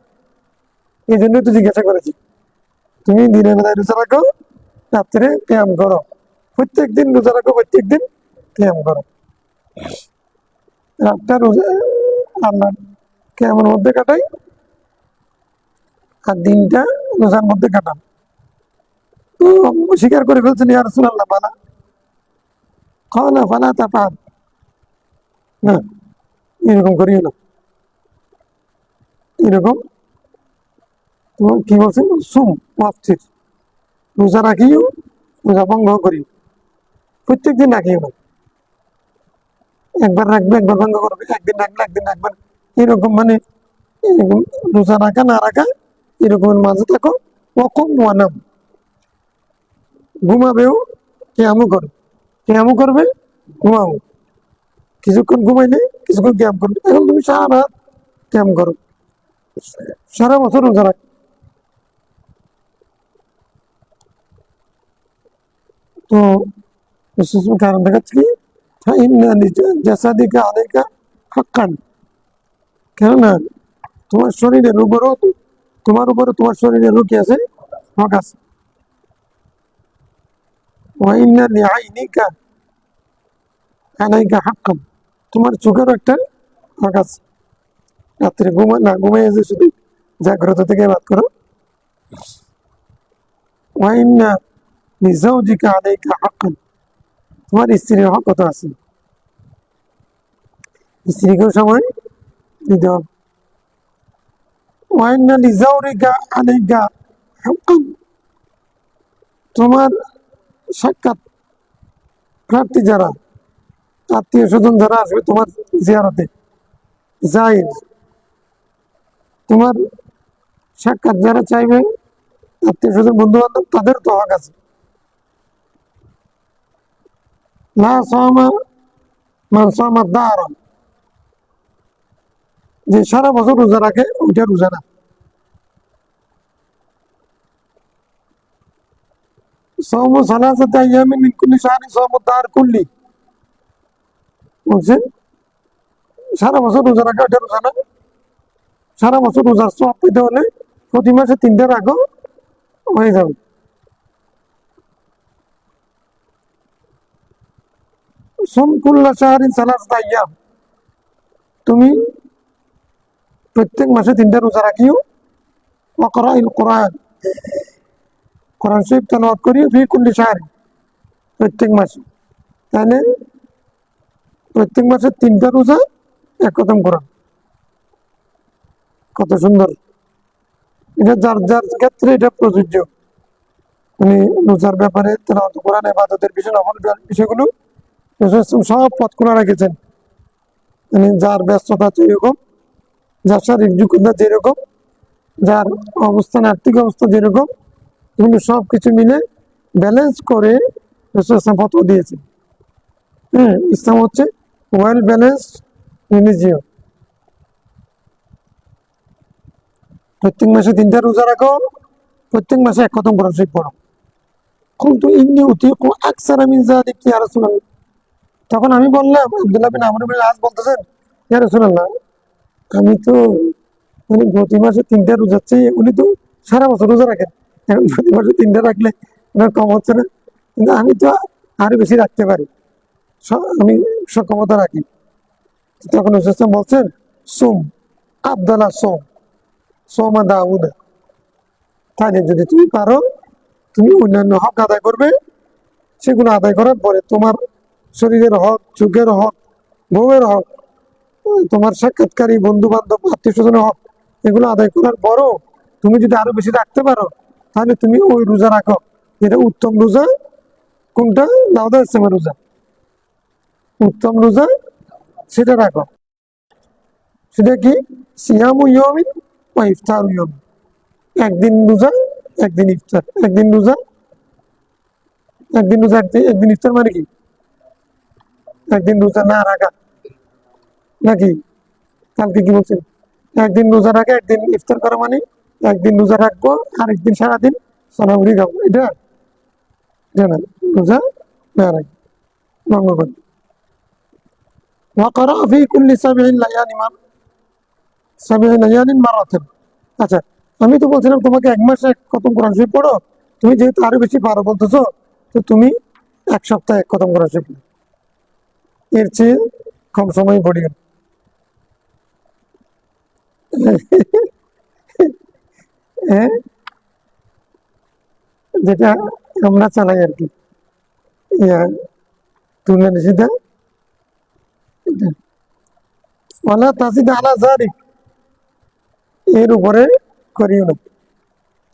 S1: এই জন্যই তো জিজ্ঞাসা করেছি। তুমি দিনের বেলায় রোজা রাখো, রাত্রে কিয়াম করো, প্রত্যেক দিন রোজা রাখো, প্রত্যেক দিন কিয়াম করো, রাতটা রোজা আল্লাহ কিয়ামের মধ্যে কাটাই, আর দিনটা রোজার মধ্যে কাটান। তো স্বীকার করে ফেলছেন ইয়া রাসূলুল্লাহ, বালা ক্বালা ফালা তাফআল, না এরকম করিও না, এরকম তোমার কি বলছেন, সুম ওয়াফতির, রোজা রাখিও, রোজা ভঙ্গ করিও, প্রত্যেকদিন রাখিও না, একবার রাখবে একবার ভঙ্গ করবে, একদিন রাখবে একদিন রাখবে না, এরকম মানে এরকম রোজা রাখা না রাখা এরকমের মাঝে থাকো। ওয়াকুম ওয়ানাম, ঘুমাবেও, কিয়ামও করবে, কিয়ামও করবে, ঘুমাবো, কিছুক্ষণ ঘুমাইলে কিছুক্ষণ ক্যাম্প করবে। এখন তুমি সারা রাত ক্যাম্প করো, সারা বছর রোজা রাখ। তো কারণ দেখাচ্ছে কি, জাসাদিকা আলাইকা হাক্কান, কেননা তোমার শরীরের উপরও, তোমার উপরে তোমার শরীরের রোগ কি আছে, হক আছে। ওয়াইন্না লিআইনিকা আলাইকা হাক্কান, তোমার চোখেরও একটা হক আছে। রাত্রে না ঘুমাইয়ে যে শুধু জাগ্রত থেকে বাদ করো। ওয়াইন্না লিজাওজিকা আলাইকা হাক্কান, তোমার স্ত্রীর হক কত আছে, স্ত্রীকেও সময় দিতে হবে। ওয়াইন্না লিজাওরিকা আলাইকা হাক্কান, তোমার সাক্ষাৎ প্রার্থী যারা, আত্মীয় স্বজন যারা আসবে তোমার জিয়ারতে, জাহির, তোমার সাক্ষাৎ যারা চাইবে, আত্মীয় স্বজন বন্ধু বান্ধব, তাদের তো হক আছে। লা সামা মান সামা দারা, যে সারা বছর রোজা রাখে ওইটা রোজা না। সওমু সালাসাতি আইয়ামিন মিন কুল্লি শাহরিন সওমু দার কুল্লি, বলছেন সারা বছর রোজা রাখা ওইটা রোজা না। সারা বছর রোজার সওয়াব পেতে হলে প্রতি মাসে 3টা রাখো, হয়ে যাবে। সুম কুল্লা শাহরিন সালাসাতি আইয়াম, তুমি প্রত্যেক মাসে 3টা রোজা রাখিও, ওয়াকরাইল কোরআন, কোরআন শরীফ তেলাওয়াত করিও ফি কুল্লি শাহর, প্রত্যেক মাসে। তাহলে প্রত্যেক মাসে 3টা রোজা, এক খতম কোরআন। কত সুন্দর! এটা যার যার ক্ষেত্রে এটা প্রযোজ্য। উনি রোজার ব্যাপারে তেলাওয়াত কোরআন, ইবাদতের বিষয়, নফল বিষয়গুলো সব পথ খোলা রেখেছেন। মানে যার ব্যস্ততা যেরকম, যার শারীরিক যোগ্যতা যেরকম, যার অবস্থান, আর্থিক অবস্থা যেরকম, এগুলো সব কিছু মিলে ব্যালেন্স করে রাসূল ইসলাম ফতোয়া দিয়েছেন। ইসলাম হচ্ছে ওয়েল ব্যালেন্সড রিলিজিয়ন। প্রত্যেক মাসে 3টা রোজা রাখো, প্রত্যেক মাসে এক খতম কোরআন শরীফ পড়ো। কুনতু ইন্নী উতীকু আকসারা মিন যালিকা ইয়া রাসূলুল্লাহ। তখন আমি বললাম, আব্দুল্লাহ বিন আমর বিন আস বলতেছেন, ইয়া রাসূলুল্লাহ, আমি তো মানে প্রতি মাসে 3টা রোজা চাই, উনি তো সারা বছর রোজা রাখেন, এখন প্রতি মাসে 3টা রাখলে ওনার কম হচ্ছে না? কিন্তু আমি তো আরো বেশি রাখতে পারি, আমি সক্ষমতা রাখি। তখন রাসূল বলছেন, সুম আব্দালা সোম, সোমা দাউদ। তাহলে যদি তুমি পারো, তুমি অন্যান্য হক আদায় করবে, সেগুলো আদায় করার পরে তোমার শরীরের হক, চোখের হক, বউয়ের হক, তোমার সাক্ষাৎকারী বন্ধু বান্ধব, আত্মীয় স্বজনের হক, এগুলো আদায় করার পরও তুমি যদি আরো বেশি রাখতে পারো, তাহলে তুমি ওই রোজা রাখো, যেটা উত্তম রোজা। কোনটা? দাউদ ইসলামের রোজা, উত্তম রোজা, সেটা রাখো। সেটা কি? সিয়ামু ইয়ামিন ওয়া ইফতারু ইয়ামিন, একদিন রোজা, একদিন ইফতার, একদিন রোজা, একদিন রোজা, একদিন ইফতার। মানে কি? একদিন রোজা না রাখা নাকি? কালকে কি বলছেন? একদিন রোজা রাখা, একদিন ইফতার করা, মানে একদিন রোজা রাখবো আর একদিন সারাদিন সোনামুড়ি খাবো, এটা জানেন? রোজা না রাখি, ভঙ্গ করি। ওয়াকরা ফি কুল্লি সাবঈ লায়ালিন মারাতান। আচ্ছা, আমি তো বলছিলাম তোমাকে এক মাসে এক খতম কোরআন শরীফ পড়ো, তুমি যেহেতু আরো বেশি পারো বলতেছো, তো তুমি এক সপ্তাহে এক খতম কোরআন শরীফ, এর চেয়ে কম সময় পড়িও। হ্যাঁ, যেটা আমরা চালাই আর কি, তুলে নিষিদ্ধা। ওয়ালা তাজিদ আলা যালিক, এর উপরে করিও না।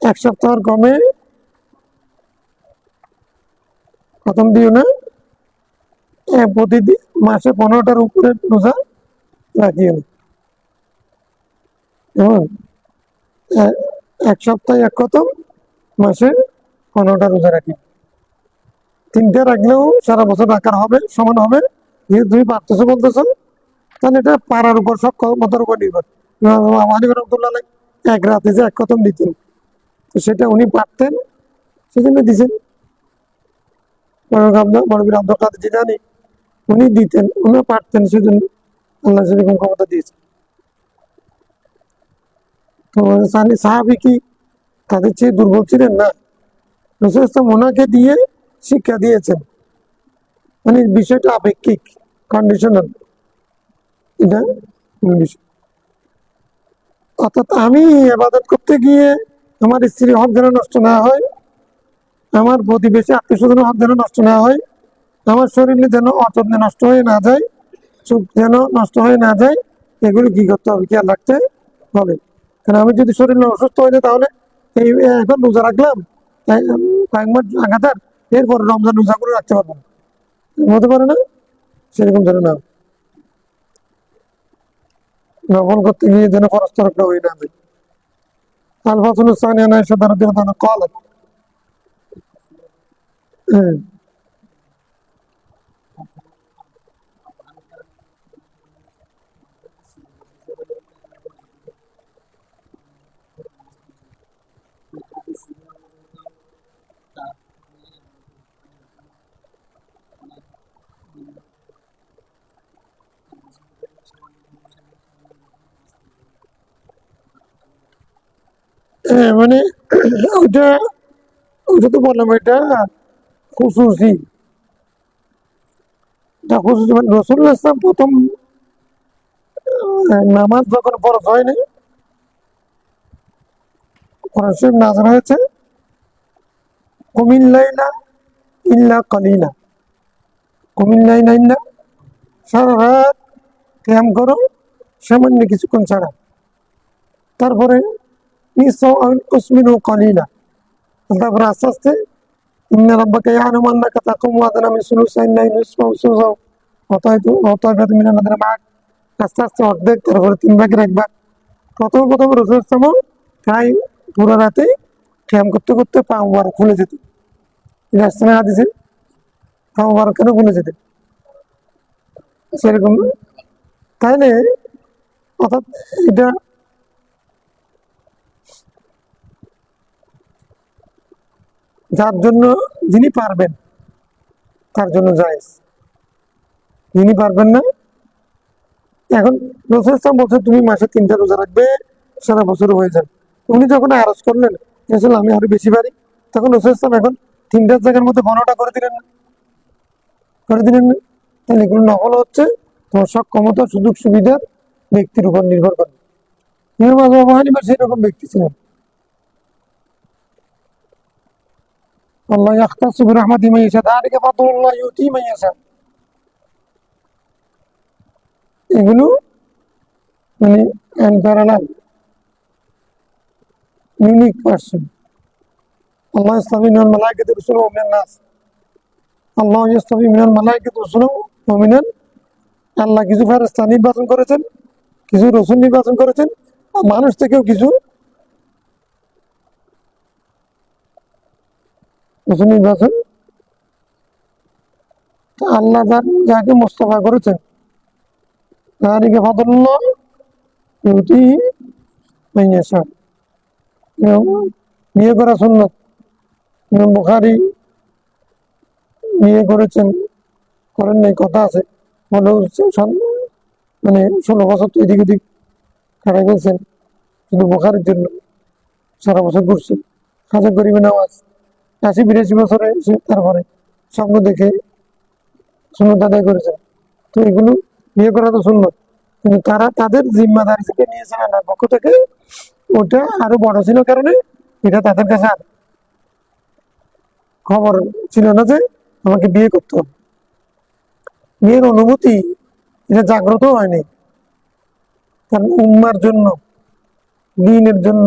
S1: এক সপ্তাহের কমে খতম দিও না। প্রতিদিন মাসে 15টার উপরে রোজা রাখিও না। যেমন এক সপ্তাহে এক খতম, মাসে 15টা রোজা রাখি। 3টা রাখলেও সারা বছর রাখার হবে, সমান হবে। যেহেতু তুমি পারতেছো বলতেছো, তাহলে এটা পাড়ার উপর, সব মতার উপর নির্ভর। আমাদের রহমতুল্লাহ এক রাতে যে এক খতম দিতেন, তো সেটা উনি পারতেন, সেজন্য দিছেন। মৌলভী আব্দুল কাদের জিলানী, উনি দিতেন, উনি পারতেন, সেজন্য আল্লাহ সেরকম ক্ষমতা দিয়েছে। তো সাহাবী কি তাদের চেয়ে দুর্বল ছিলেন? না, রাসূল ইসলাম ওনাকে দিয়ে শিক্ষা দিয়েছেন। মানে বিষয়টা আপেক্ষিক, কন্ডিশনাল, এটা বিষয়। অর্থাৎ আমি ইবাদত করতে গিয়ে আমার স্ত্রীর হক যেন নষ্ট না হয়, আমার প্রতিবেশী আত্মীয় স্বজনের হক যেন নষ্ট না হয়, আমার শরীরে যেন অযত্নে নষ্ট হয়ে না যায়, চোখ যেন নষ্ট হয়ে না যায়, এগুলো কি করতে হবে? খেয়াল রাখতে হবে। কারণ আমি যদি শরীর অসুস্থ হয়ে যায়, তাহলে এই এখন রোজা রাখলাম কয়েক মাস লাগাতার, এরপর রমজান রোজা করে রাখতে পারবো না, হতে পারে না? সেরকম যেন না, নফল করতে গিয়ে যেন খরচ তরফটা হয়ে না যায়। الفصل الثاني عن عائشة رضي الله عنها قالت মানে ওইটা ওইটা তো বললাম, এটা খুশুসি, এটা খুশুসি। মানে রাসূলুল্লাহ ইসলাম প্রথম নামাজ যখন ফরজ হয়নি, কোরআন শরীফ নাযিল হয়েছে কুমিল লাইলা ইল্লা কালিলা, কুমিল লাইলা ইল্লা, সারা রাত কিয়াম করো সামান্য কিছুক্ষণ ছাড়া। তারপরে নিসমিনু কালিলা, তারপরে আস্তে আস্তে ইন্না রাব্বাকা ইয়ালামু আন্নাকা তাকুমু আদনা মিন সুলুসাইল লাইলি নিসফাহু আও সুলুসাহু ওয়া তাইফাতুম মিনাল-লাযিনা মা'াক, আস্তে আস্তে অর্ধেক, তারপরে 3 ভাগের 1 ভাগ। প্রথম প্রথম রাসূল সাল্লাল্লাহু আলাইহি ওয়াসাল্লাম প্রায় পুরো রাতে কিয়াম করতে করতে পা মুবারক ফুলে যেত। এটা আসছে না হাদিসে? পা মুবারক কেন ফুলে যেত? সেরকম তাইলে অর্থাৎ এটা যার জন্য, যিনি পারবেন তার জন্য জায়েজ, যিনি পারবেন না। এখন রাসূল সাল্লাল্লাহু আলাইহি ওয়াসাল্লাম বলছে তুমি মাসে 3টা রোজা রাখবে, সারা বছর হয়ে যাবে। উনি যখন আরজ করলেন আসলে আমি আরো বেশি পারি, তখন রাসূল সাল্লাল্লাহু আলাইহি ওয়াসাল্লাম এখন 3টার জায়গার মধ্যে 12টা করে দিলেন না? করে দিলেন না? তাহলে এগুলো নকল হচ্ছে তোমার সক্ষমতা, সুযোগ সুবিধার ব্যক্তির উপর নির্ভর করে। ইমাম আবু হানিফা সেরকম ব্যক্তি ছিলেন। আল্লাহ ইয়াখতাসু বিরাহমাতিহি মান ইয়াশা, যালিকা ফাদলুল্লাহি ইউতিহি মান ইয়াশা। এগুলো মানে প্যারালাল, ইউনিক পারসন। আল্লাহ ইসতাফি মিনাল মালাইকাতি রুসুলান ওয়া মিনান নাস, আল্লাহ ইসতাফি মিনাল মালাইকাতি রুসুলান ওয়া মিনাল, আল্লাহ কিছু ফেরেশতা নির্বাচন করেছেন, কিছু রাসূল নির্বাচন করেছেন, আর মানুষ থেকেও কিছু রাসূল নির্বাচন। আল্লাহ যাকে মুস্তাফা করেছেন, যালিকা ফাদলুল্লাহ ইউতিহি মান ইয়াশা। বিয়ে করা সুন্নত, ইমাম বুখারী বিয়ে করেছেন, করেন নাই কথা আছে, মানে 16 বছর তো এদিক ওদিক কাটাই ফেলছেন কিন্তু বুখারীর জন্য, সারা বছর ঘুরছেন। হাজা গরিবে নামাজ 80-82 বছরে সে তারপরে স্বপ্ন দেখে সুন্নত আদায় করেছেন। তো এগুলো বিয়ে করা তো সুন্নত, কিন্তু তারা তাদের জিম্মাদারি থেকে নিয়েছেন আল্লাহর পক্ষ থেকে, ওটা আরো বড় ছিল কারণে এটা তাদের কাছে আর খবর ছিল না যে আমাকে বিয়ে করতে হবে। বিয়ের অনুভূতি এটা জাগ্রত হয়নি, কারণ উম্মার জন্য, দ্বীনের জন্য,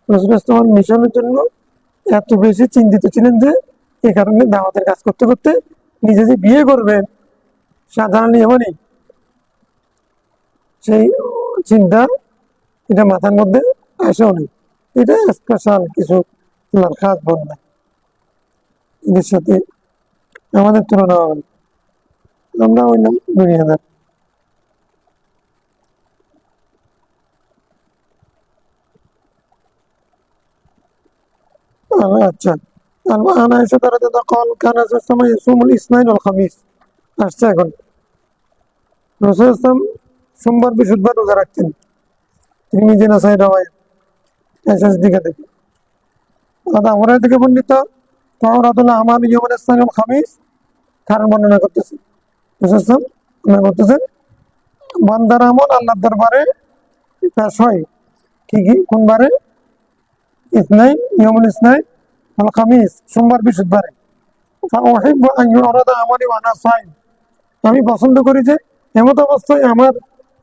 S1: রাসূল ইসলামের মিশনের জন্য এত বেশি চিন্তিত ছিলেন যে এই কারণে দাওয়াতের কাজ করতে করতে নিজে যে বিয়ে করবেন সাধারণ এমনই সেই চিন্তা এটা মাথার মধ্যে আসেও নেই। এটা স্পেশাল কিছু আল্লাহর খাস বান্দা, এদের সাথে আমাদের তুলনা হবে না। আমরা হইলাম দুনিয়াদার। আচ্ছা, আনা এসে তারা দাদা কল কানা সময় সুমুল ইসনাইন আল খামিস আসছে। এখন রাসূল ইসলাম সোমবার বৃহস্পতিবার রোজা রাখতেন, তিনি নিজে না সাইড হয় এসএস দিকে থেকে আমরা থেকে বর্ণিত তাওরাতুল আমাল ইয়াউমুল ইসনাইন আল খামিস, কারণ বর্ণনা করতেছে রাসূল ইসলাম বর্ণনা করতেছেন বান্দার আমল আল্লাহর দরবারে পেশ হয় কি কি কোন বারে? ইসনাইন, ইয়াউমুল ইসনাইন আল খামিস, সোমবার বৃহস্পতিবারে। ফাউহিব্বু আন ইউরাদা আমালি ওয়া আনা সাইম, আমি পছন্দ করি যে এমত অবস্থায় আমার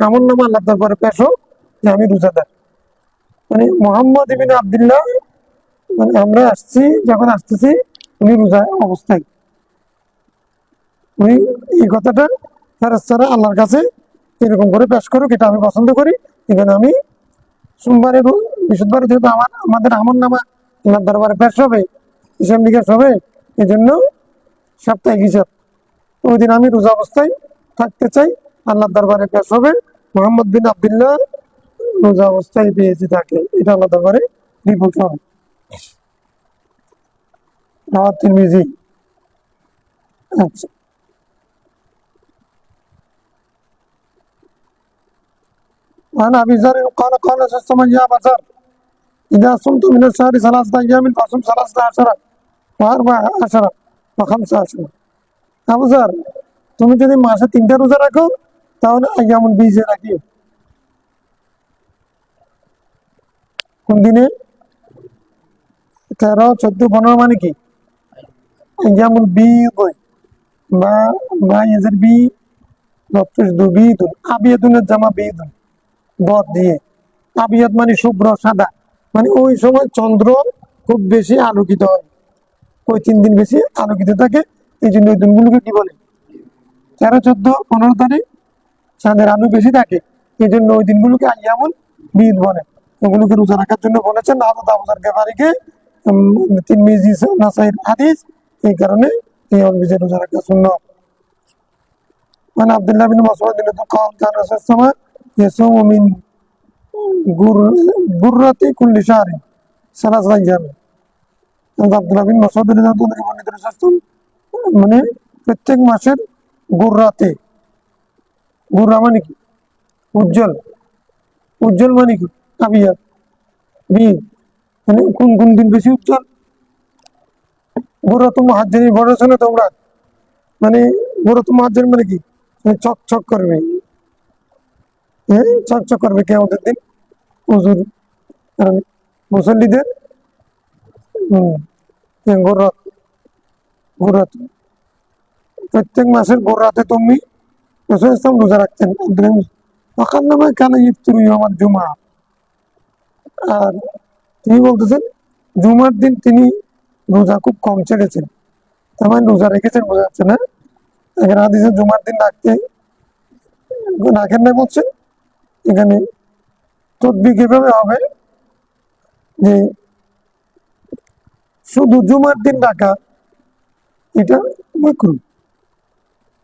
S1: আমলনামা আল্লাহর দরবারে পেশ হোক যে আমি রোজাদার। মানে মুহাম্মদ ইবনে আব্দুল্লাহ, মানে আমরা আসছি যখন আসতেছি উনি রোজা অবস্থায়, উনি এই কথাটা ফেরেশতারা আল্লাহর কাছে এরকম করে পেশ করুক, এটা আমি পছন্দ করি। এখানে আমি সোমবারে বৃহস্পতিবারে যেহেতু আমাদের আমলনামা আল্লাহর দরবারে পেশ হবে, হিসাব নিকাশ হবে, এই জন্য সাপ্তাহিক হিসাব, ওই দিন আমি রোজা অবস্থায় থাকতে চাই, আল্লাহর দরবারে পেশ হবে। মুহাম্মদ বিন আব্দুল্লাহ রোজা অবস্থায় পেয়েছি তাকে, এটা আল্লাহ দরবারে রিপোর্ট হবে। রাওয়াত তিরমিজি। আচ্ছা, وعن ابي ذر قال قال صلى الله عليه وسلم يا ابا ذر اذا صمت من الشهر 3 ايام فصم 13 و14 و15। আবু জার, তুমি যদি মাসে 3টা রোজা রাখো তাহলে আইয়ামুল বীজে রাখিও। কোন দিনে? 13, 14, 15 মানে কি? যেমন বা ইয়েজের বিদুন, আবিয়াতুনের জামা বিদুন, বদ দিয়ে। আবিয়াত মানে শুভ্র সাদা, মানে ওই সময় চন্দ্র খুব বেশি আলোকিত হয়, ওই 3 দিন বেশি আলোকিত থাকে, এই জন্য ওই দিনগুলোকে কি বলে? 13, 14, 15 তারিখ চাঁদের আলো বেশি থাকে, এই জন্য ওই দিনগুলোকে আইয়ামুল বিদ বলে। ওগুলোকে রোজা রাখার জন্য বলেছেন হযরত আবু যর গিফারীকে, তিরমিজি নাসাইর হাদিস, এই কারণে এই অনুযায়ী রোজা রাখা সুন্নাত। মানে আব্দুল্লাহ বিন মাসউদ قال كان رسول الله يصوم من গুররাতি কুল্লি শাহরিন সালাসা আইয়াম। আব্দুল্লাহ বিন মাসউদ রাদিয়াল্লাহু আনহু বর্ণিত রাসূল মানে প্রত্যেক মাসের গুররাতে, গুররা মানে কি? উজ্জ্বল, উজ্জ্বল মানে কি? আবিয়াত বি, মানে কোন কোন দিন বেশি উজ্জ্বল? গুররাতুল মুহাজ্জিরিন পড়েছো না তোমরা? মানে গুররাতুল মুহাজ্জিরিন মানে কি? চকচক করবে, হ্যাঁ চকচক করবে কিয়ামতের দিন হুজুর, কারণ মুসল্লিদের গুররাত, গুররাত প্রত্যেক মাসের গুররাতে তুমি রাসূল ইসলাম রোজা রাখতেন। ওয়াকান্নামা কানা ইফতিরু ইয়াউমাল জুমআ, আর তিনি বলতেছেন জুমার দিন তিনি রোজা খুব কম ছেড়েছেন, তার মানে রোজা রেখেছেন বোঝা যাচ্ছে না। এখানে হাদিসে জুমার দিন রাখেন না বলছে, এখানে তদবির কিভাবে হবে যে শুধু জুমার দিন রাখা এটা মাকরুহ,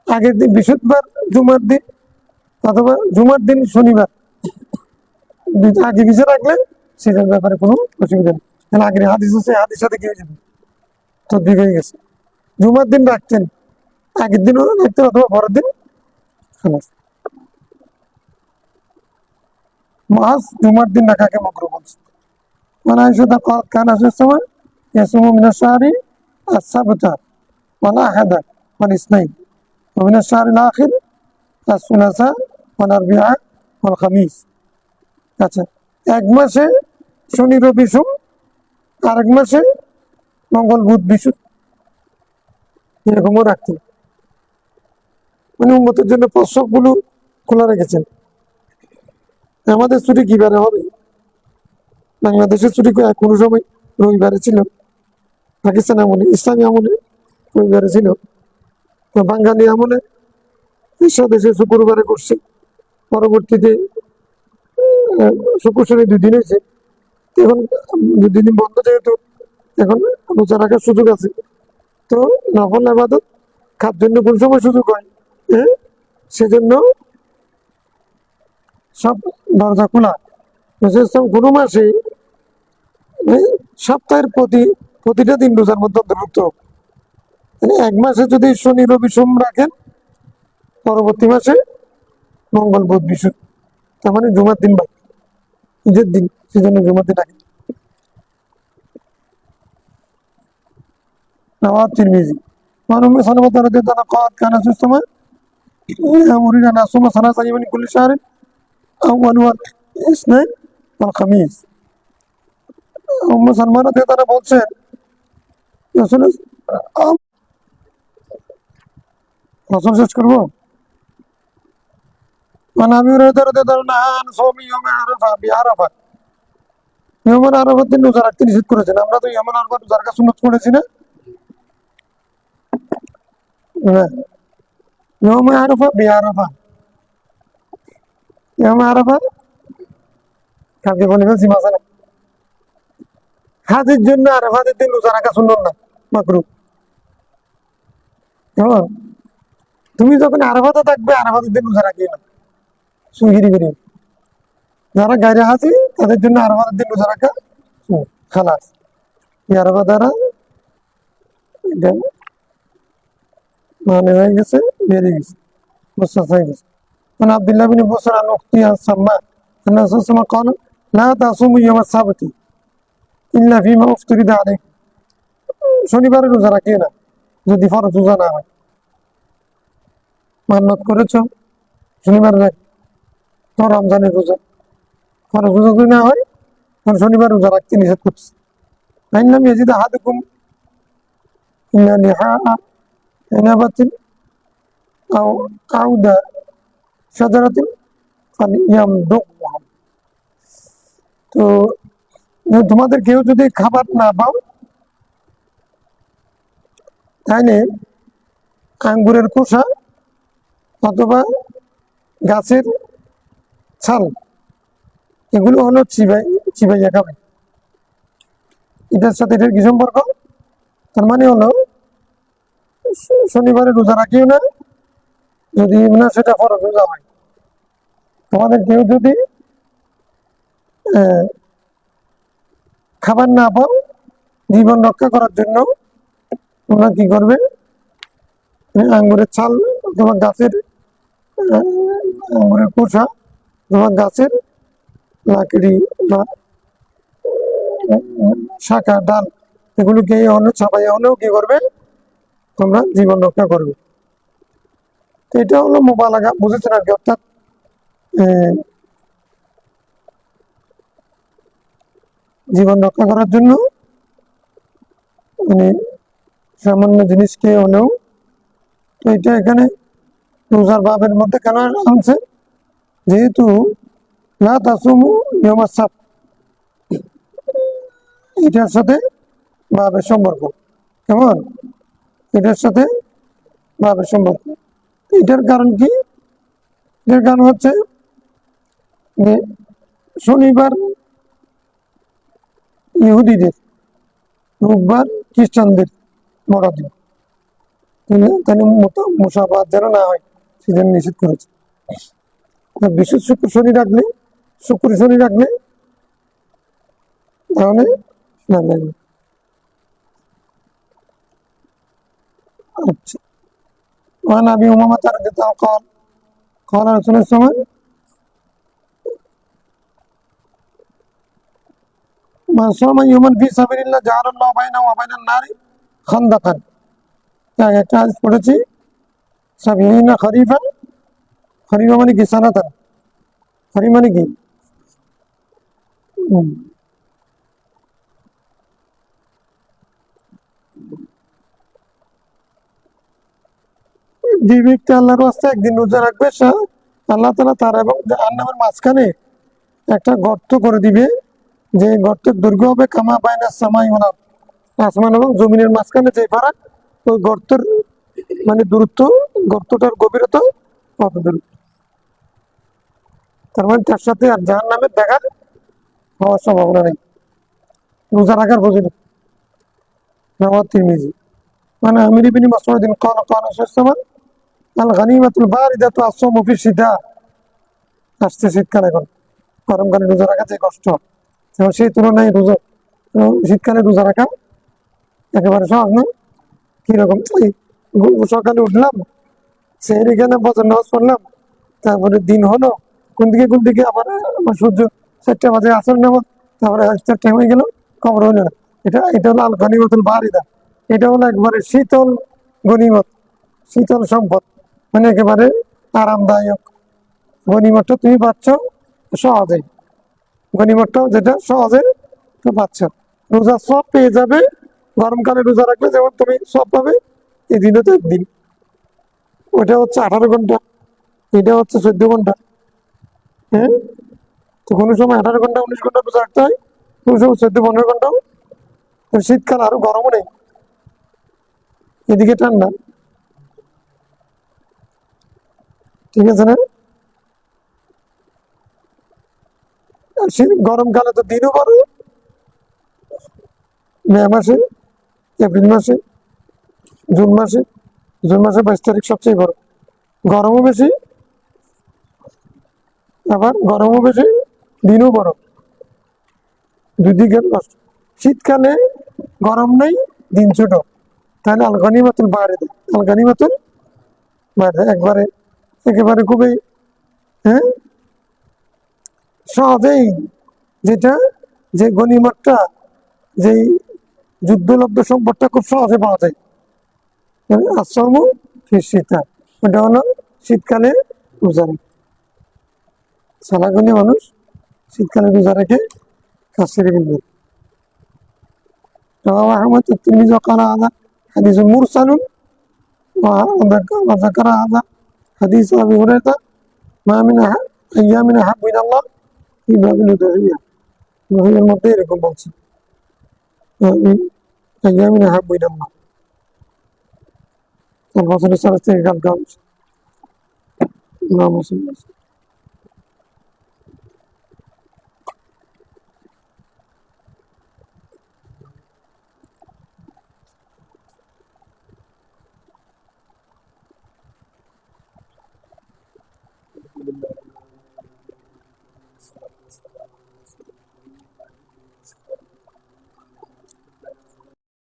S1: আগের দিন বৃহস্পতিবার জুমার দিন অথবা জুমার দিন শনিবার আগে পিছে রাখলে সেটার ব্যাপারে কোনো অসুবিধা নেই। তাহলে আগের হাদিস আছে, হাদিস সাথে কি হয়ে যাবে? তদবির হয়ে গেছে। জুমার দিন রাখতেন, আগের দিনও রাখতেন অথবা পরের দিন, খালাস। মাস জুমার দিন রাখাকে মাকরুহ বলছে। মানে আয়েশা কান আসার সময় ইয়াসুমু মিনাশ শাহরি আস-সাবতা ওয়াল আহাদা ওয়াল ইসনাইন ওয়া মিনাশ শাহরিল আখির আস-সুলাসা ওয়াল আরবিআ ওয়াল খামিস। আচ্ছা, এক মাসে শনি রবি সোম, আরেক মাসে মঙ্গল বুধ বৃহস্পতি, এরকমও রাখতেন। মানে উম্মতের জন্য প্রসবগুলো খোলা রেখেছেন। আমাদের ছুটি কিবারে হবে? বাংলাদেশের ছুটি কোনো সময় রবিবারে ছিল, পাকিস্তান আমলে ইসলামী আমলে রবিবারে ছিল, তো বাঙালি আমলে দেশে শুক্রবারে করছে, পরবর্তীতে শুক্র শনি 2 দিন হয়েছে। এখন 2 দিন বন্ধ, যেহেতু এখন রোজা রাখার সুযোগ আছে, তো নফল ইবাদত খার জন্য কোন সময় সুযোগ হয়, হ্যাঁ সেজন্য সব দরজা খোলা। কোনো মাসে সপ্তাহের প্রতিটা দিন রোজার মধ্যে অন্তর্ভুক্ত। মানে এক মাসে যদি শনি রবি সোম রাখেন, পরবর্তী মাসে মঙ্গল বুধ বৃহস্পতি, তার মানে জুমার দিন বাদ, ঈদের দিন, সেজন্য জুমার দিন রাখেন। رواه الترمذي وعن ام سلمة رضي الله عنها قالت كان رسول الله يأمرنا أن نصوم 3 أيام من كل شهر أولها الاثنين والخميس। উম সালমা রাদিয়াল্লাহু তাআলা বলছেন রাসূল রাসূল শেষ করবো। মানে আমি রাদিয়াল্লাহু আন সওমি ইয়াউমে আরাফা বিআরাফা, ইয়াউমে আরাফার দিন রোজা রাখতে নিষেধ করেছেন। আমরা তো ইয়াউমে আরাফা রোজা রাখা সুন্নাত করেছি না? হ্যাঁ, ইয়াউমে আরাফা বিআরাফা, ইয়াউমে আরাফা কাকে বলে ফেলছি মাসালা। হাজের জন্য আরাফাতের দিন রোজা রাখা সুন্নাত না, মাকরুহ। হ্যাঁ, তুমি যখন আরাফাতে থাকবে আরাফাতের দিন রোজা রাখিয়ে না, সুগিরি করি। যারা গায়রে হাজি তাদের জন্য আরাফাতের দিন রোজা রাখা খালাস, এই আরাফা দ্বারা এটা মানে হয়ে গেছে, বেরিয়ে গেছে, মুস্তাস হয়ে গেছে। মানে আব্দুল্লাহ বিন বুসর আন উখতি আস-সাম্মা আন্না রাসূলুল্লাহ ক্বালা লা তাসুমু ইয়াওম আস-সাবতি ইল্লা ফীমা উফতিরিদা আলাইকুম। শনিবারে রোজা রাখিয়ে না যদি ফরজ রোজা না হয়। মান্নত করেছো শনিবারে রাখি, তো রমজানের রোজা ফরজ রোজা যদি না হয় তখন শনিবার রোজা রাখতে নিষেধ করছে। فإن لم يجد أحدكم إلا لحاء عنبة أو عود شجرة فليمضغها। তো তোমাদের কেউ যদি খাবার না পাও তাহলে আঙ্গুরের খোসা অথবা গাছের ছাল এগুলো হলো চিবাইয়া খাবে। এটার সাথে এটার কি সম্পর্ক? তার মানে হলো শনিবারে রোজা রাখিও না যদি না সেটা ফরজ রোজা হয়। তোমাদের কেউ যদি খাবার না পাও জীবন রক্ষা করার জন্য তোমরা কি করবে? আঙ্গুরের ছাল অথবা গাছের আঙ্গুরের খোসা অথবা গাছের লাকড়ি বা শাখা ডাল এগুলোকে ছাপাইয়া হলেও কি করবে? তোমরা জীবন রক্ষা করবে। তো এটা হলো মোবালাগা, বুঝেছেন আর কি? অর্থাৎ জীবন রক্ষা করার জন্য মানে সামান্য জিনিসকে হলেও। তো এটা এখানে রোজার বাবের মধ্যে কেন আনছে? যেহেতু লা তাসুমু ইয়াউমাস সাbt, এটার সাথে বাবের সম্পর্ক। কেমন? এটার সাথে বাবের সম্পর্ক। এটার কারণ কি? এটার কারণ হচ্ছে যে শনিবার ইহুদিদের, রোববার খ্রিস্টানদের বড়দিন, তাহলে মুসাফাত যেন না হয় সেজন্য নিষেধ করেছে। বিশেষ শনি রাখলে তাহলে না লাগবে। আচ্ছা, وعن أبي أمامة رضي الله عنه قال رسول الله صلى الله عليه وسلم من صام يوما في سبيل الله جعل الله بينه وبين النار خندقا। একটা হাদিস পড়েছি, সাবিনা খরিফা, খরিফা মানে কি? সানাতান। খরিফ মানে কি? যে ব্যক্তি আল্লাহর রাস্তায় একদিন রোজা রাখবে আল্লাহ তাআলা তার এবং জাহান্নামের মাঝখানে একটা গর্ত করে দিবে, যে গর্তের দৈর্ঘ্য হবে কামা বাইনা সামাই ওয়াল আরদ, আসমান এবং জমিনের মাঝখানে যে ফারাক, ওই গর্তের মানে দূরত্ব, গর্তটার গভীরতা কত দূর। তার মানে তার সাথে আর জাহান্নামের দেখার হওয়ার সম্ভাবনা নেই। রোজা রাখার ফজিলত রাওয়াহ তিরমিজি। মানে আমির ইবনে মাসউদ قال قال রাসূলুল্লাহ সাল্লাল্লাহু আলাইহি ওয়াসাল্লাম আল গনিমাতুল বারিদাতু আস-সাওমু ফি শিতা। আসছে শীতকাল, এখন গরমকালে রোজা রাখা যে কষ্ট, সেই তুলনায় শীতকালে রোজা রাখা একেবারে সহজ না। কিরকম? সকালে উঠলাম, সেহরি খানে বজর নামাজ পড়লাম, তারপরে দিন হলো, কোন দিকে আবার সূর্য 4টা বাজে আসর নামাজ, তারপরে 4টা হয়ে গেল, খবর হইল না। এটা হলো আল গনিমাতুল বারিদা। এটা হলো একবারে শীতল গনিমত, শীতল সম্পদ, মানে একেবারে আরামদায়ক গনিমতটা তুমি পাচ্ছ সহজেই। গনিমতটাও যেটা সহজে তো পাচ্ছ। রোজা সব পেয়ে যাবে। গরমকালে রোজা রাখলে যেমন তুমি সব পাবে, এই দিনও তো একদিন। ওটা হচ্ছে 18 ঘন্টা, এটা হচ্ছে 14 ঘন্টা। হ্যাঁ, তো কোনো সময় 18 ঘন্টা 19 ঘন্টা রোজা রাখতে হয়, কোনো সময় 14-15 ঘন্টাও। শীতকাল আরো গরমও নেই, এদিকে ঠান্ডা। ঠিক আছে না? গরমকালে তো দিনও বড়, মে মাসে, এপ্রিল মাসে, জুন মাসে 22 তারিখ সবচেয়ে বড়। গরমও বেশি, আবার গরমও বেশি, দিনও বড়, দুদিকে কষ্ট। শীতকালে গরম নেই, দিন ছোট, তাহলে আল গনিমাতুল বারিদা, আল গনিমাতুল বারিদা একেবারে খুবই হ্যাঁ সহজেই, যেটা যে গনিমতটা, যেই যুদ্ধলব্ধ সম্পদটা খুব সহজে পাওয়া যায়। আসামু ফি শীতা, ওটা হলো শীতকালে রোজা রাখে। সালাগুনি মানুষ শীতকালে রোজা রেখে কাজ সেরে ফেলবে। رواه أحمد الترمذي وقال هذا حديث مرسل وذكر هذا حديث أبي هريرة ما من أيام أحب إلى الله في باب الأضحية وهي المطير كمبالسي ما من أيام أحب إلى الله الفصل الثالث قال اللهم صل وسلم